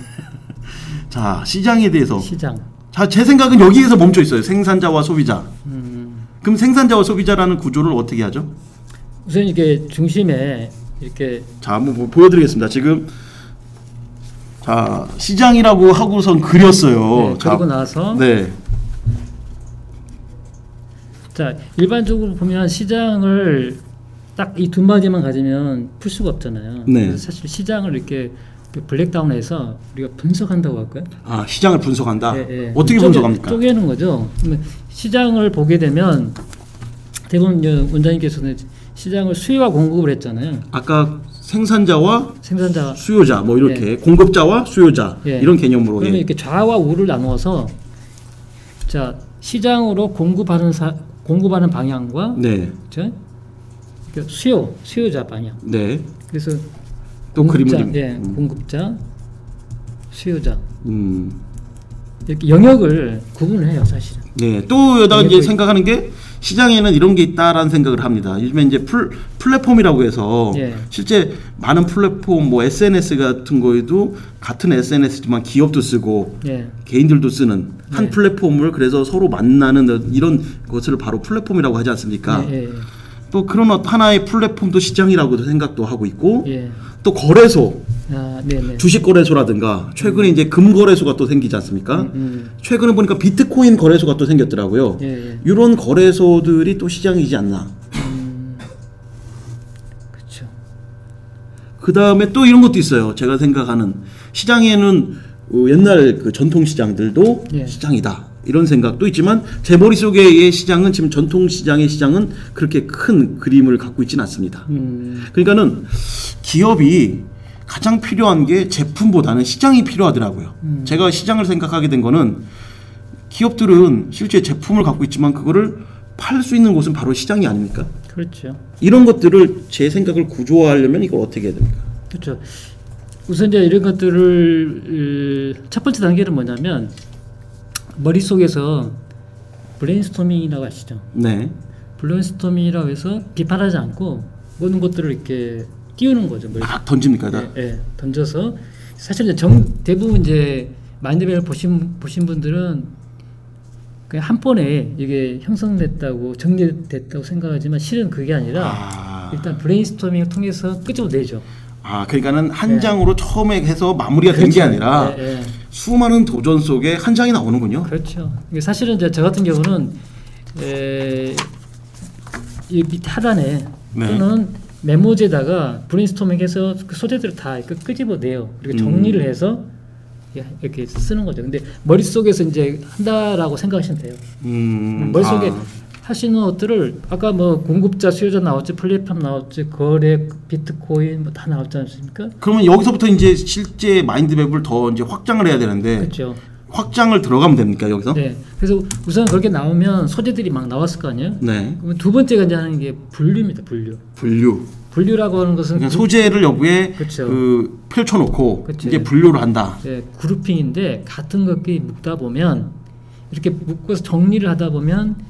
A: 자, 시장에 대해서.
B: 시장.
A: 자, 제 생각은 여기에서 멈춰 있어요. 생산자와 소비자. 그럼 생산자와 소비자라는 구조를 어떻게 하죠?
B: 우선 이게 중심에 이렇게.
A: 자, 한번 보여드리겠습니다. 지금 자, 시장이라고 하고선 그렸어요.
B: 네, 그리고 나서.
A: 네.
B: 자, 일반적으로 보면 시장을 딱 이 두 마디만 가지면 풀 수가 없잖아요.
A: 네.
B: 그래서 사실 시장을 이렇게 블랙다운해서 우리가 분석한다고 할까요?
A: 아, 시장을 분석한다.
B: 예.
A: 어떻게 분석합니까?
B: 쪼개는 거죠. 그러면 시장을 보게 되면 대부분 원장님께서는 시장을 수요와 공급을 했잖아요.
A: 아까 생산자와 수요자 뭐 이렇게
B: 예.
A: 공급자와 수요자
B: 예.
A: 이런 개념으로.
B: 그러면
A: 예.
B: 이렇게 좌와 우를 나누어서 자, 시장으로 공급하는 방향과
A: 네.
B: 그렇죠? 그러니까 수요자 방향.
A: 네.
B: 그래서
A: 또
B: 공급자,
A: 그림을.
B: 예, 공급자, 수요자
A: 음.
B: 이렇게 영역을 구분을 해요, 사실은.
A: 네. 또 여기다가 이제
B: 영역을-
A: 생각하는 게 시장에는 이런 게 있다라는 생각을 합니다. 요즘에 이제 플랫폼이라고 해서
B: 예.
A: 실제 많은 플랫폼 뭐 SNS 같은 거에도 같은 SNS지만 기업도 쓰고
B: 예.
A: 개인들도 쓰는 한
B: 네.
A: 플랫폼을 그래서 서로 만나는 이런 것을 바로 플랫폼이라고 하지 않습니까?
B: 예, 예,
A: 또 그런 하나의 플랫폼도 시장이라고도 생각도 하고 있고
B: 예.
A: 또 거래소
B: 아, 네네.
A: 주식 거래소라든가 최근에 이제 금 거래소가 또 생기지 않습니까? 최근에 보니까 비트코인 거래소가 또 생겼더라고요.
B: 예, 예.
A: 이런 거래소들이 또 시장이지 않나.
B: 그렇죠.
A: 그 다음에 또 이런 것도 있어요. 제가 생각하는 시장에는 옛날 그 전통 시장들도
B: 예.
A: 시장이다. 이런 생각도 있지만 제 머릿속의 시장은 지금 전통 시장의 시장은 그렇게 큰 그림을 갖고 있지는 않습니다. 그러니까는 기업이 가장 필요한 게 제품보다는 시장이 필요하더라고요. 제가 시장을 생각하게 된 거는 기업들은 실제 제품을 갖고 있지만 그거를 팔 수 있는 곳은 바로 시장이 아닙니까?
B: 그렇죠.
A: 이런 것들을 제 생각을 구조화하려면 이걸 어떻게 해야 됩니까?
B: 그렇죠. 우선 이제 이런 것들을 첫 번째 단계는 뭐냐면 머릿속에서 브레인스토밍이라고 하시죠.
A: 네.
B: 브레인스토밍이라고 해서 비판하지 않고 모든 것들을 이렇게 띄우는 거죠.
A: 막 던집니까? 다?
B: 예, 예, 던져서 사실 이제 대부분 이제 마인드맵을 보신 분들은 그냥 한 번에 이게 형성됐다고 정리됐다고 생각하지만 실은 그게 아니라 일단 브레인스토밍을 통해서 끄집어내죠.
A: 그러니까는 한
B: 네.
A: 장으로 처음에 해서 마무리가 된 게
B: 그렇죠.
A: 아니라
B: 예, 예.
A: 수많은 도전 속에 한 장이 나오는군요.
B: 그렇죠. 이게 사실은 이제 저 같은 경우는 이 밑에 하단에
A: 네.
B: 또는 메모지에다가 브레인스토밍해서 그 소재들을 다 끄집어내요. 이렇게 정리를 해서 이렇게 쓰는 거죠. 근데 머릿속에서 이제 한다라고 생각하시면 돼요. 머릿속에 하시는 것들을 아까 뭐 공급자, 수요자 나왔지, 플랫폼 나왔지, 거래, 비트코인 뭐 다 나왔지 않습니까?
A: 그러면 여기서부터 이제 실제 마인드맵을 더 이제 확장을 해야 되는데
B: 그렇죠.
A: 확장을 들어가면 됩니까 여기서?
B: 네. 그래서 우선 그렇게 나오면 소재들이 막 나왔을 거 아니에요?
A: 네.
B: 그러면 두 번째가 이제 하는 게 분류입니다. 분류. 분류라고 하는 것은
A: 그러니까 소재를 여기에
B: 그렇죠.
A: 그 펼쳐놓고
B: 그렇죠.
A: 이제 분류를 한다.
B: 네, 그룹핑인데 같은 것끼리 묶다 보면 이렇게 묶어서 정리를 하다 보면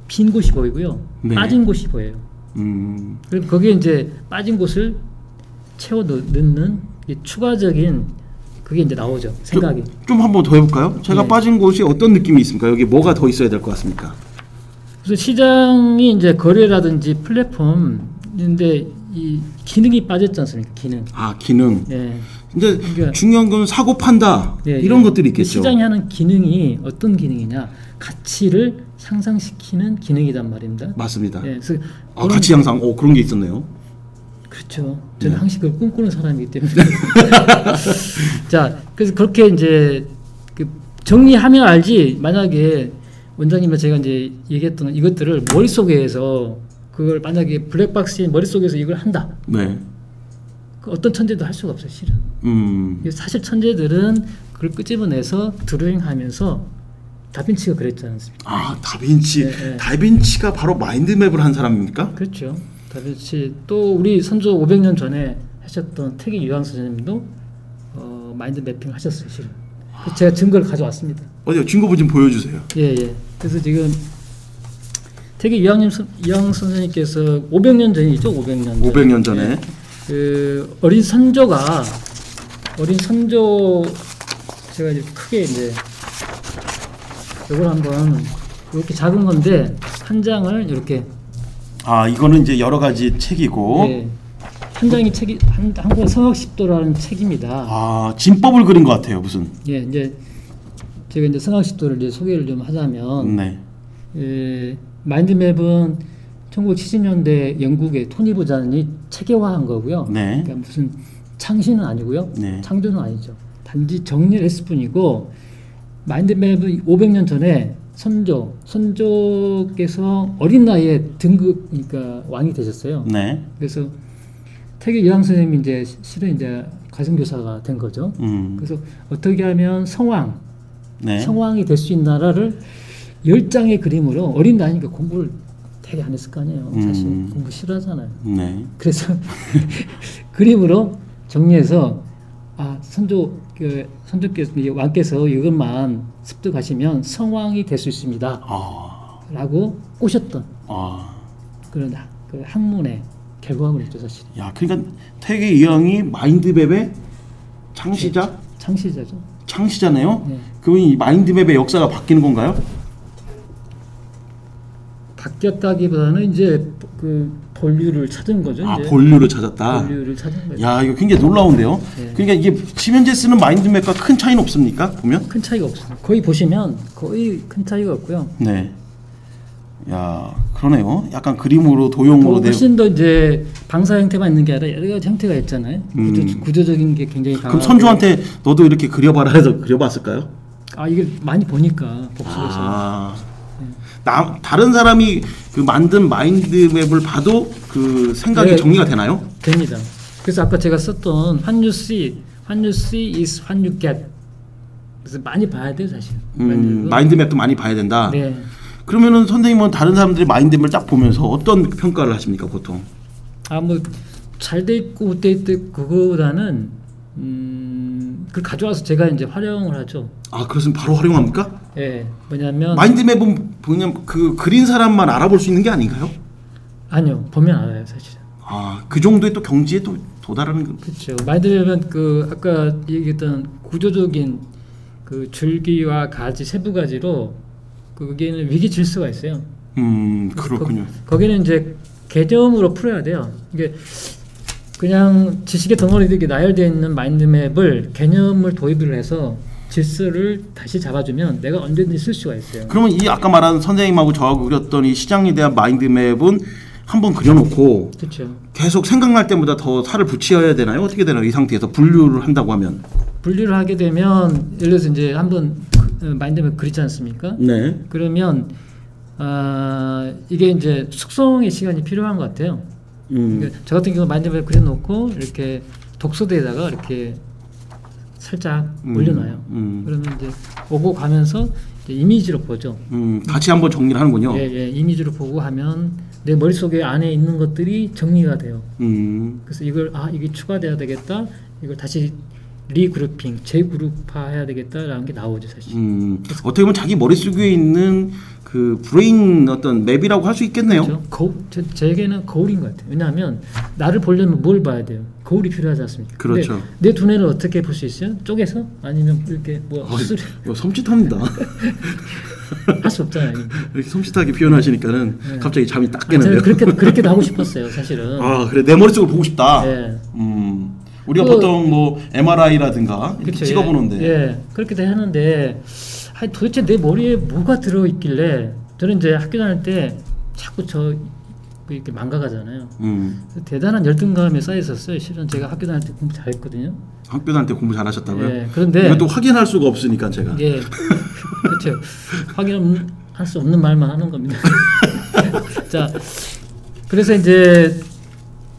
B: 빈 곳이 보이고요.
A: 네.
B: 빠진 곳이 보여요. 그럼 거기에 이제 빠진 곳을 채워 넣는 이 추가적인 그게 이제 나오죠. 생각이.
A: 좀 한번 더 해볼까요? 제가
B: 네.
A: 빠진 곳이 어떤 느낌이 있습니까? 여기 뭐가 더 있어야 될 것 같습니까?
B: 그래서 시장이 이제 거래라든지 플랫폼인데 이 기능이 빠졌지 않습니까? 기능.
A: 기능.
B: 예.
A: 이제
B: 그러니까
A: 중요한 건 사고 판다
B: 예,
A: 이런
B: 예.
A: 것들이 있겠죠.
B: 시장이 하는 기능이 어떤 기능이냐? 가치를 상상시키는 기능이란 말입니다.
A: 맞습니다.
B: 예, 그래서
A: 가치 향상. 그런 게 있었네요.
B: 그렇죠. 저는
A: 네.
B: 항상 그걸 꿈꾸는 사람이기 때문에. 자, 그래서 그렇게 이제 그 정리하면 알지. 만약에 원장님과 제가 이제 얘기했던 이것들을 머릿속에서 그걸 만약에 블랙박스인 머릿속에서 이걸 한다.
A: 네.
B: 그 어떤 천재도 할 수가 없어요, 실은. 사실 천재들은 그걸 끄집어내서 드로잉하면서 다빈치가 그랬지 않습니까?
A: 다빈치.
B: 네, 네.
A: 다빈치가 바로 마인드맵을 한 사람입니까?
B: 그렇죠. 다빈치 또 우리 선조 500년 전에 하셨던 태기 유황 선생님도 마인드 매핑 하셨어요, 실은. 제가 증거를 가져왔습니다.
A: 어디요? 증거 좀 보여주세요.
B: 예. 그래서 지금 태기 유황 선생님께서 500년 전이죠, 500년 전에.
A: 전에.
B: 그 어린 선조 제가 이제 크게 이제 이걸 한번 이렇게 작은 건데 한 장을 이렇게
A: 이거는 이제 여러 가지 책이고.
B: 예, 한 장이 책이 한국 성악십도라는 책입니다.
A: 진법을 그린 것 같아요, 무슨.
B: 예, 이제 제가 이제 성악십도를 이제 소개를 좀 하자면
A: 네.
B: 마인드맵은 1970년대 영국의 토니 부자니 체계화한 거고요.
A: 네.
B: 그러니까 무슨 창시는 아니고요.
A: 네.
B: 창조는 아니죠. 단지 정리를 했을 뿐이고 마인드맵은 500년 전에 선조께서 어린 나이에 그러니까 왕이 되셨어요.
A: 네.
B: 그래서 태계 유황 선생님이 이제 실은 이제 가정교사가 된 거죠. 그래서 어떻게 하면 성왕이 될 수 있는 나라를 10장의 그림으로 어린 나이니까 공부를 되게 안 했을 거 아니에요. 사실 공부 싫어하잖아요.
A: 네.
B: 그래서 그림으로 정리해서 선조께서 왕께서 이것만 습득하시면 성왕이 될 수 있습니다. 라고 꼬셨던
A: 아,
B: 그런 그 학문의 결과물이죠 사실.
A: 야, 그러니까 태계 이황이 마인드맵의 창시자?
B: 창시자죠.
A: 창시자네요.
B: 네.
A: 그럼 이 마인드맵의 역사가 바뀌는 건가요?
B: 바뀌었다기보다는 이제 그 본류를 찾은 거죠.
A: 아,
B: 이제.
A: 본류를 찾았다.
B: 본류를 찾은 거죠.
A: 야, 이거 굉장히 놀라운데요.
B: 네.
A: 그러니까 이게 지금 현재 쓰는 마인드맵과 큰 차이는 없습니까? 보면?
B: 큰 차이가 없어요. 거의 보시면 거의 큰 차이가 없고요.
A: 네. 야, 그러네요. 약간 그림으로 도형으로
B: 훨씬 더 이제 방사 형태만 있는 게 아니라 여러 가지 형태가 있잖아요. 구조적인 게 굉장히 강하고.
A: 그럼 선조한테 너도 이렇게 그려봐라 해서 그려봤을까요?
B: 아 이게 많이 보니까 복수에서.
A: 아, 다른 사람이 그 만든 마인드맵을 봐도 그 생각이
B: 네.
A: 정리가 되나요?
B: 됩니다. 그래서 아까 제가 썼던 What you see is what you get. 그래서 많이 봐야 돼요 사실.
A: 마인드맵도 많이 봐야 된다.
B: 네.
A: 그러면은 선생님은 다른 사람들의 마인드맵을 딱 보면서 어떤 평가를 하십니까 보통?
B: 아 뭐 잘 돼 있고 못 돼 있고 그거보다는 그걸 가져와서 제가 이제 활용을 하죠.
A: 아, 그것은 바로 활용합니까?
B: 예. 뭐냐면
A: 마인드맵은 그냥 그 그린 사람만 알아볼 수 있는 게 아닌가요?
B: 아니요. 보면 알아요, 사실은.
A: 아, 그 정도의 또 경지에 또 도달하는 거.
B: 그렇죠. 마인드맵은 그 아까 얘기했던 구조적인 그 줄기와 가지 세부 가지로 거기에는 위기 질서가 있어요.
A: 그렇군요.
B: 거기는 이제 개념으로 풀어야 돼요. 이게 그냥 지식의 덩어리들이 나열되어 있는 마인드맵을 개념을 도입을 해서 질서를 다시 잡아주면 내가 언제든지 쓸 수가 있어요.
A: 그러면 이 아까 말한 선생님하고 저하고 그렸던 이 시장에 대한 마인드맵은 한번 그려놓고
B: 그렇죠.
A: 계속 생각날 때마다 더 살을 붙여야 되나요? 어떻게 되나요? 이 상태에서 분류를 한다고 하면.
B: 분류를 하게 되면 예를 들어서 이제 한번 마인드맵 그리지 않습니까?
A: 네.
B: 그러면 이게 이제 숙성의 시간이 필요한 것 같아요. 그러니까 저 같은 경우 마인드맵 그려놓고 이렇게 독서대에다가 이렇게 살짝 올려놔요. 그러면 이제 오고 가면서 이제 이미지로 보죠.
A: 같이 한번 정리를 하는군요.
B: 예, 예, 이미지로 보고 하면 내 머릿속에 안에 있는 것들이 정리가 돼요. 그래서 이걸 이게 추가돼야 되겠다. 이걸 다시 리그룹핑, 재그룹화 해야 되겠다라는 게 나오죠, 사실.
A: 어떻게 보면 자기 머릿속에 있는 그 브레인 어떤 맵이라고 할 수 있겠네요.
B: 그렇죠. 제게는 거울인 것 같아요. 왜냐하면 나를 보려면 뭘 봐야 돼요? 거울이 필요하지 않습니까?
A: 그렇죠.
B: 내 두뇌를 어떻게 볼 수 있어요? 쪼개서? 아니면 이렇게 뭐 수술
A: 섬찟합니다.
B: 할 수 없잖아요.
A: 이렇게 섬찟하게 표현하시니까는
B: 네.
A: 갑자기 잠이 딱 깨는데요.
B: 그렇게도 하고 싶었어요, 사실은.
A: 아, 그래 내 머릿속을 보고 싶다.
B: 예.
A: 우리가 보통 뭐 MRI라든가 이렇게
B: 그렇죠.
A: 찍어보는데.
B: 예. 그렇게도 하는데 도대체 내 머리에 뭐가 들어 있길래 저는 이제 학교 다닐 때 자꾸 이렇게 망각하잖아요. 대단한 열등감에 쌓여 있었어요. 실은 제가 학교 다닐 때 공부 잘했거든요.
A: 학교 다닐 때 공부 잘하셨다고요?
B: 예. 그런데
A: 이것도 확인할 수가 없으니까 제가.
B: 예. 그렇죠. 확인할 수 없는 말만 하는 겁니다. 자, 그래서 이제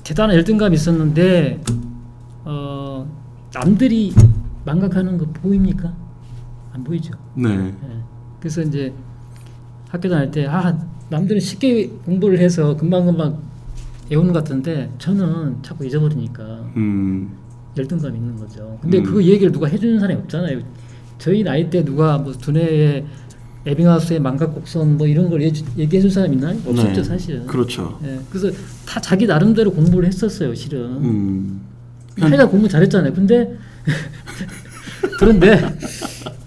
B: 대단한 열등감이 있었는데 남들이 망각하는 거 보입니까? 안 보이죠.
A: 네.
B: 예. 그래서 이제 학교 다닐 때 남들은 쉽게 공부를 해서 금방금방 외우는 것 같은데 저는 자꾸 잊어버리니까 열등감이 있는 거죠. 근데 그 얘기를 누가 해주는 사람이 없잖아요. 저희 나이 때 누가 뭐 두뇌에 에빙하우스의 망각 곡선 뭐 이런 걸 얘기해 줄 사람 있나요? 없었죠.
A: 네.
B: 사실은.
A: 그렇죠.
B: 예. 그래서 다 자기 나름대로 공부를 했었어요. 실은. 하여간 공부 잘했잖아요. 그런데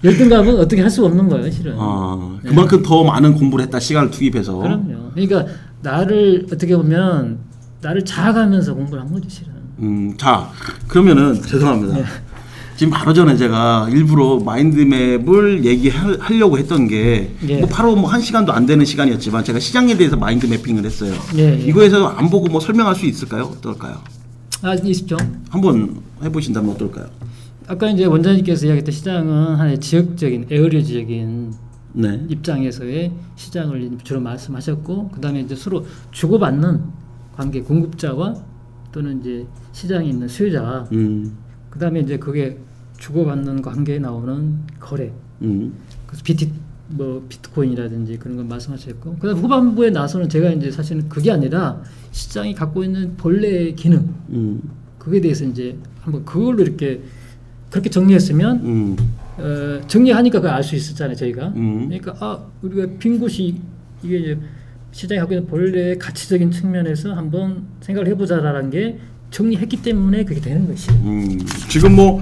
B: 열등감은 어떻게 할 수 없는 거예요, 실은.
A: 그만큼 더 많은 공부를 했다, 시간을 투입해서.
B: 그럼요. 그러니까 나를 어떻게 보면 나를 자아가면서 공부를 한 거지, 실은.
A: 자, 그러면은 죄송합니다.
B: 네.
A: 지금 바로 전에 제가 일부러 마인드맵을 얘기하려고 했던 게
B: 예.
A: 뭐 바로 뭐 1시간도 안 되는 시간이었지만 제가 시장에 대해서 마인드 매핑을 했어요.
B: 예.
A: 이거에서 안 보고 뭐 설명할 수 있을까요? 어떨까요?
B: 있죠.
A: 한번 해보신다면 어떨까요?
B: 아까 이제 원장님께서 이야기했던 시장은 하나의 지역적인 에어리어적인
A: 네.
B: 입장에서의 시장을 주로 말씀하셨고, 그 다음에 이제 서로 주고받는 관계, 공급자와 또는 이제 시장에 있는 수요자, 그 다음에 이제 그게 주고받는 관계에 나오는 거래, 그래서 비트코인이라든지 그런 걸 말씀하셨고, 그다음 후반부에 나서는 제가 이제 사실은 그게 아니라 시장이 갖고 있는 본래의 기능, 그거에 대해서 이제 한번 그걸로 이렇게 그렇게 정리했으면 정리하니까 그걸 알 수 있었잖아요, 저희가. 그러니까 우리가 빈 곳이 이게 이제 시장이 갖고 있는 본래의 가치적인 측면에서 한번 생각을 해보자라는 게 정리했기 때문에 그게 되는 것이에요.
A: 지금 뭐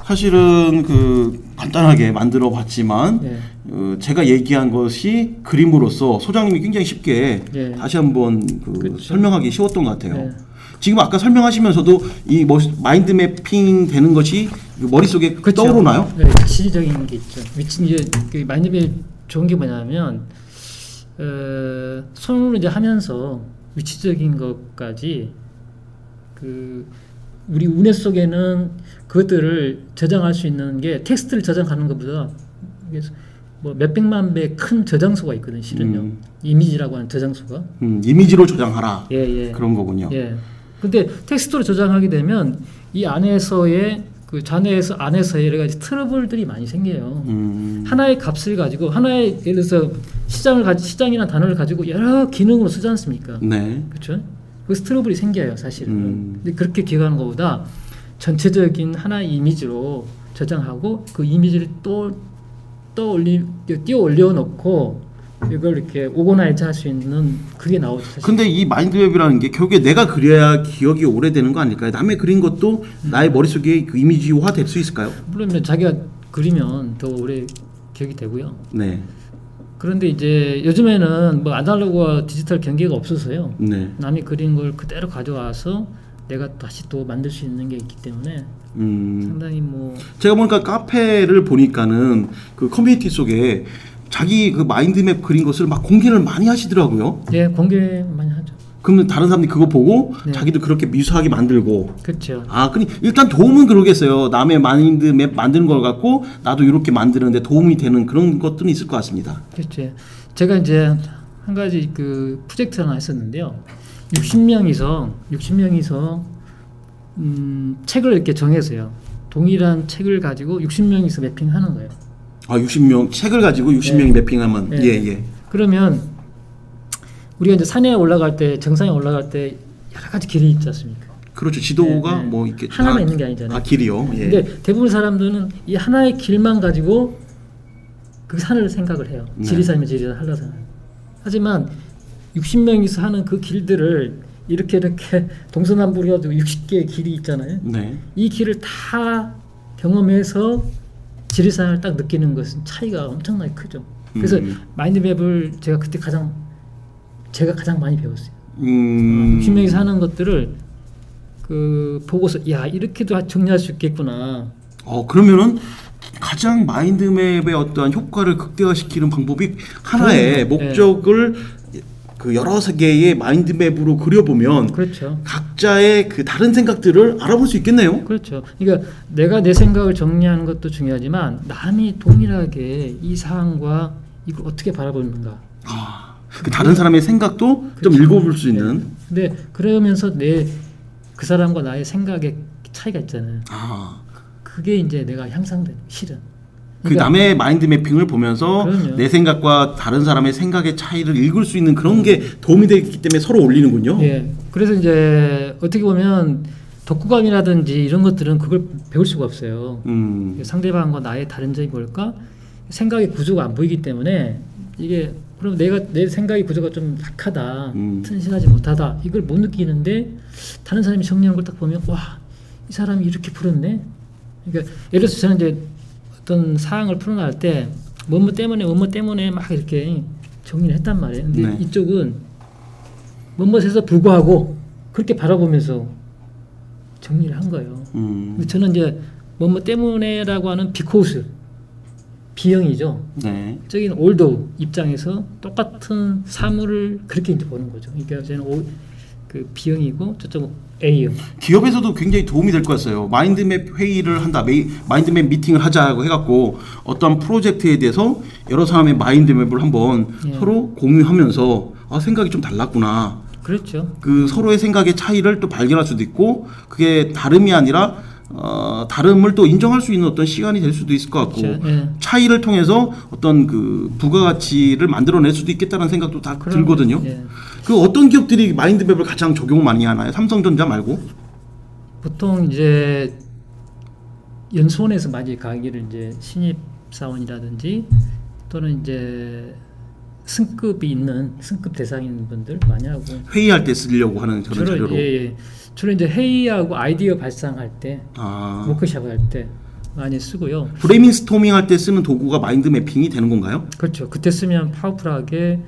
A: 사실은 그 간단하게 만들어 봤지만
B: 네.
A: 제가 얘기한 것이 그림으로서 소장님이 굉장히 쉽게
B: 네.
A: 다시 한번
B: 그렇죠.
A: 설명하기 쉬웠던 것 같아요.
B: 네.
A: 지금 아까 설명하시면서도 이 마인드 매핑 되는 것이 머릿속에
B: 그렇죠.
A: 떠오르나요?
B: 네, 위치적인 게 있죠. 위치 이제 그 마인드맵 좋은 게 뭐냐면 손으로 이제 하면서 위치적인 것까지 그 우리 운해 속에는 그것들을 저장할 수 있는 게 텍스트를 저장하는 것보다 뭐 몇백만 배 큰 저장소가 있거든요. 실은요. 이미지라고 하는 저장소가.
A: 이미지로 저장하라.
B: 예.
A: 그런 거군요.
B: 예. 근데 텍스트로 저장하게 되면 이 안에서의 그 잔해에서 안에서의 여러 가지 트러블들이 많이 생겨요. 하나의 값을 가지고 하나의 예를 들어서 시장이나 단어를 가지고 여러 기능으로 쓰지 않습니까?
A: 네.
B: 그렇죠? 그래서 트러블이 생겨요, 사실은. 근데 그렇게 기억하는 것보다 전체적인 하나의 이미지로 저장하고 그 이미지를 띄워 올려놓고 이걸 이렇게 오거나이즈 할 수 있는 그게 나오죠. 사실.
A: 근데 이 마인드맵이라는 게 결국에 내가 그려야 기억이 오래되는 거 아닐까요? 남의 그린 것도 나의 머릿속에 그 이미지화 될 수 있을까요?
B: 물론 자기가 그리면 더 오래 기억이 되고요.
A: 네.
B: 그런데 이제 요즘에는 뭐 아날로그와 디지털 경계가 없어서요.
A: 네.
B: 남이 그린 걸 그대로 가져와서 내가 다시 또 만들 수 있는 게 있기 때문에 상당히 뭐
A: 제가 보니까 카페를 보니까는 그 커뮤니티 속에 자기 그 마인드맵 그린 것을 막 공개를 많이 하시더라고요.
B: 예, 공개 많이 하죠.
A: 그러면 다른 사람들이 그거 보고
B: 네.
A: 자기도 그렇게 미수하게 만들고.
B: 그렇죠.
A: 아, 그니 일단 도움은 그러겠어요. 남의 마인드맵 만드는 걸 갖고 나도 이렇게 만드는데 도움이 되는 그런 것들은 있을 것 같습니다.
B: 그렇죠. 제가 이제 한 가지 그 프로젝트 하나 했었는데요. 60명이서 책을 이렇게 정해서요. 동일한 책을 가지고 60명이서 매핑하는 거예요.
A: 아, 60명 책을 가지고 60명이
B: 네.
A: 매핑하면
B: 네.
A: 예.
B: 그러면 우리가 이제 산에 올라갈 때 정상에 올라갈 때 여러 가지 길이 있지 않습니까?
A: 그렇죠. 지도가
B: 네.
A: 뭐 이렇게
B: 하나만 있는 게 아니잖아요.
A: 아, 길이요. 예.
B: 근데 대부분 사람들은 이 하나의 길만 가지고 그 산을 생각을 해요.
A: 네.
B: 지리산이면 지리산, 한라산. 하지만 60명이서 하는 그 길들을 이렇게 동서남북으로 해가지고 60개의 길이 있잖아요.
A: 네.
B: 이 길을 다 경험해서 지리산을 딱 느끼는 것은 차이가 엄청나게 크죠. 그래서 마인드맵을 제가 그때 가장 많이 배웠어요. 60명이서 하는 것들을 그 보고서 야 이렇게도 정리할 수 있겠구나.
A: 그러면은 가장 마인드맵의 어떠한 효과를 극대화시키는 방법이 하나의 목적을 그 여러 개의 마인드맵으로 그려보면
B: 그렇죠.
A: 각자의 그 다른 생각들을 알아볼 수 있겠네요.
B: 그렇죠. 그러니까 내가 내 생각을 정리하는 것도 중요하지만 남이 동일하게 이 사안과 이걸 어떻게 바라보는가.
A: 그 다른 사람의 생각도 좀
B: 그렇죠.
A: 읽어볼 수 있는.
B: 네. 근데 그러면서 그 사람과 나의 생각의 차이가 있잖아요. 그게 이제 내가 향상되는 실은.
A: 그 남의 마인드 매핑을 보면서
B: 그럼요.
A: 내 생각과 다른 사람의 생각의 차이를 읽을 수 있는 그런 게 도움이 되기 때문에 서로 올리는군요.
B: 예. 그래서 이제 어떻게 보면 독후감이라든지 이런 것들은 그걸 배울 수가 없어요. 상대방과 나의 다른 점이 뭘까? 생각의 구조가 안 보이기 때문에 이게 그럼 내 생각의 구조가 좀 약하다, 튼실하지 못하다 이걸 못 느끼는데 다른 사람이 정리하는 걸 딱 보면 와, 이 사람이 이렇게 풀었네. 그러니까 예를 들어서 저는 이제 어떤 사항을 풀어나갈 때 뭐뭐 때문에 막 이렇게 정리를 했단 말이에요. 근데
A: 네.
B: 이쪽은 뭐뭐에서 불구하고 그렇게 바라보면서 정리를 한 거예요. 근데 저는 이제 뭐뭐 때문에라고 하는 because 비형이죠.
A: 네.
B: 저기는 올도 입장에서 똑같은 사물을 그렇게 이제 보는 거죠. 그러니까 저는 그 B형이고 저쪽은 A형.
A: 기업에서도 굉장히 도움이 될 것 같아요. 마인드맵 회의를 한다, 마인드맵 미팅을 하자고 해갖고 어떤 프로젝트에 대해서 여러 사람의 마인드맵을 한번 서로 공유하면서 생각이 좀 달랐구나.
B: 그렇죠.
A: 그 서로의 생각의 차이를 또 발견할 수도 있고 그게 다름이 아니라 다름을 또 인정할 수 있는 어떤 시간이 될 수도 있을 것 같고
B: 그렇죠. 예.
A: 차이를 통해서 어떤 그 부가가치를 만들어낼 수도 있겠다는 생각도 다 들거든요.
B: 예.
A: 그 어떤 기업들이 마인드맵을 가장 적용 많이 하나요? 삼성전자 말고?
B: 보통 이제 연수원에서 많이 강의를 이제 신입 사원이라든지 또는 이제 승급이 있는 승급 대상인 분들 많이 하고
A: 회의할 때 쓰려고 하는 그런 자료로.
B: 예. 주로 이제 회의하고 아이디어 발상할 때,
A: 아.
B: 워크숍 할 때 많이 쓰고요.
A: 브레인스토밍 할 때 쓰는 도구가 마인드 매핑이 되는 건가요?
B: 그렇죠. 그때 쓰면 파워풀하게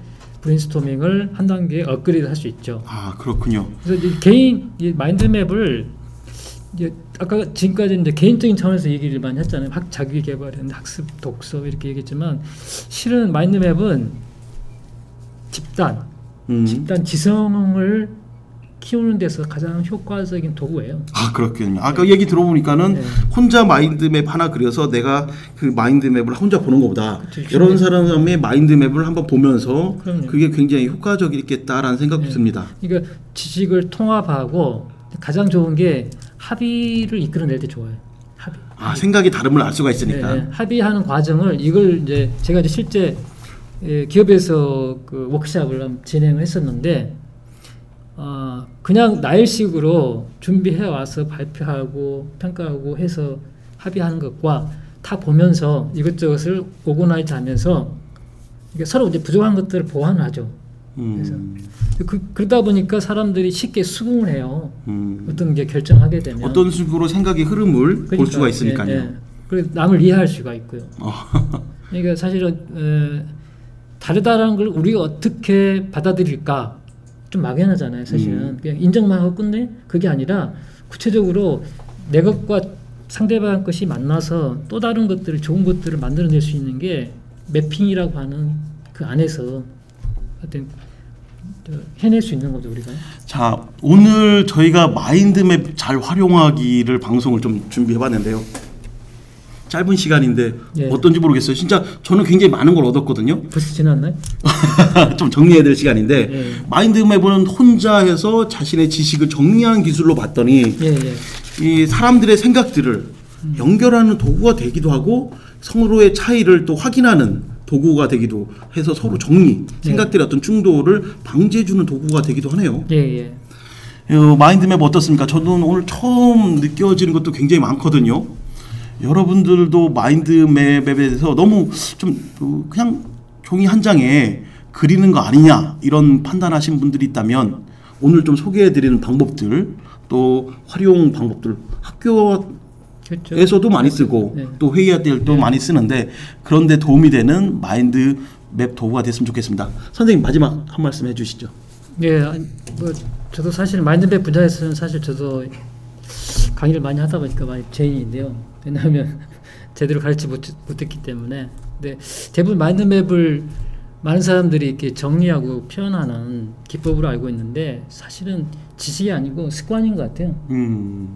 B: 브레인스토밍을 한 단계 업그레이드 할 수 있죠.
A: 아, 그렇군요.
B: 그래서 이제 개인 이 마인드맵을 이제 아까 지금까지 이제 개인적인 차원에서 얘기를 많이 했잖아요. 자기 개발이나 학습, 독서 이렇게 얘기했지만 실은 마인드맵은 집단 지성을 키우는 데서 가장 효과적인 도구예요.
A: 아, 그렇군요. 아까 얘기 들어보니까는
B: 네.
A: 혼자 마인드맵 하나 그려서 내가 그 마인드맵을 혼자 보는 것보다
B: 그렇죠.
A: 여러 사람의 마인드맵을 한번 보면서
B: 그럼요.
A: 그게 굉장히 효과적이겠다라는 생각도
B: 네.
A: 듭니다.
B: 그러니까 지식을 통합하고 가장 좋은 게 합의를 이끌어낼 때 좋아요. 합의.
A: 아, 생각이 다름을 알 수가 있으니까.
B: 네, 합의하는 과정을 이걸 이제 제가 이제 실제 기업에서 그 워크숍을 진행을 했었는데 그냥 나일식으로 준비해 와서 발표하고 평가하고 해서 합의하는 것과 다 보면서 이것저것을 오거나이즈하면서 서로 이제 부족한 것들을 보완하죠. 그래서 그러다 보니까 사람들이 쉽게 수긍을 해요. 어떤 게 결정하게 되면
A: 어떤 식으로 생각의 흐름을 볼
B: 그러니까,
A: 수가 있으니까요.
B: 예. 그리고 남을 이해할 수가 있고요. 그러니까 사실은 다르다라는 걸 우리가 어떻게 받아들일까 좀 막연하잖아요. 사실은 그냥 인정만 하고 끝내 그게 아니라 구체적으로 내 것과 상대방 것이 만나서 또 다른 것들을 좋은 것들을 만들어낼 수 있는 게 매핑이라고 하는 그 안에서 하여튼 해낼 수 있는 거죠 우리가.
A: 자, 오늘 저희가 마인드맵 잘 활용하기를 방송을 좀 준비해봤는데요. 짧은 시간인데
B: 예.
A: 어떤지 모르겠어요. 진짜 저는 굉장히 많은 걸 얻었거든요.
B: 벌써 지났나요?
A: 좀 정리해야 될 시간인데
B: 예.
A: 마인드맵은 혼자 해서 자신의 지식을 정리하는 기술로 봤더니 이 사람들의 생각들을 연결하는 도구가 되기도 하고 서로의 차이를 또 확인하는 도구가 되기도 해서 서로 정리, 생각들의 어떤 충돌을 방지해주는 도구가 되기도 하네요.
B: 예.
A: 마인드맵 어떻습니까? 저도 오늘 처음 느껴지는 것도 굉장히 많거든요. 여러분들도 마인드맵에 대해서 너무 좀 그냥 종이 한 장에 그리는 거 아니냐 이런 판단하신 분들이 있다면 오늘 좀 소개해드리는 방법들 또 활용 방법들 학교에서도 많이 쓰고 또 회의할 때도 많이 쓰는데 그런데 도움이 되는 마인드맵 도구가 됐으면 좋겠습니다. 선생님 마지막 한 말씀 해주시죠.
B: 예, 뭐 저도 사실 마인드맵 분야에서는 사실 저도 강의를 많이 하다 보니까 많이 죄인인데요. 왜냐하면 제대로 가르치 못했기 때문에. 근데 대부분 마인드맵을 많은 사람들이 이렇게 정리하고 표현하는 기법으로 알고 있는데 사실은 지식이 아니고 습관인 것 같아요.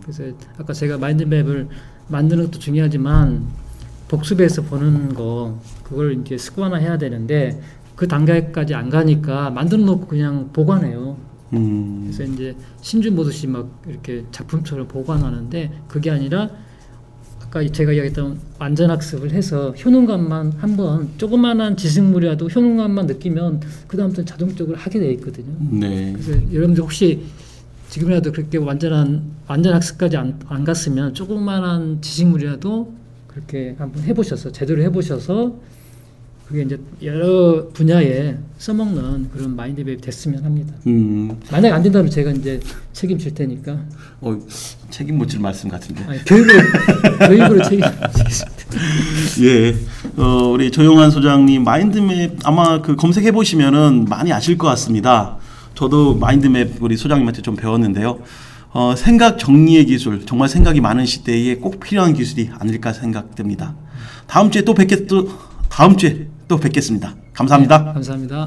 B: 그래서 아까 제가 마인드맵을 만드는 것도 중요하지만 복습해서 보는 거 그걸 이제 습관화해야 되는데 그 단계까지 안 가니까 만들어 놓고 그냥 보관해요. 그래서 이제 신주 보듯이 막 이렇게 작품처럼 보관하는데 그게 아니라 아까 제가 이야기했던 완전학습을 해서 효능감만 한번 조그만한 지식물이라도 효능감만 느끼면 그 다음부터는 자동적으로 하게 돼 있거든요.
A: 네.
B: 그래서 여러분들 혹시 지금이라도 그렇게 완전 학습까지 안 갔으면 조그만한 지식물이라도 그렇게 한번 해보셔서 제대로 해보셔서 그게 이제 여러 분야에 써먹는 그런 마인드맵이 됐으면 합니다. 만약 안 된다면 제가 이제 책임질 테니까.
A: 책임 못 질 말씀 같은데.
B: 아니, 교육으로 책임지겠습니다.
A: 예, 우리 조용한 소장님 마인드맵 아마 그 검색해 보시면은 많이 아실 것 같습니다. 저도 마인드맵 우리 소장님한테 좀 배웠는데요. 생각 정리의 기술 정말 생각이 많은 시대에 꼭 필요한 기술이 아닐까 생각됩니다. 다음 주에 또 뵙겠습니다. 감사합니다.
B: 네, 감사합니다.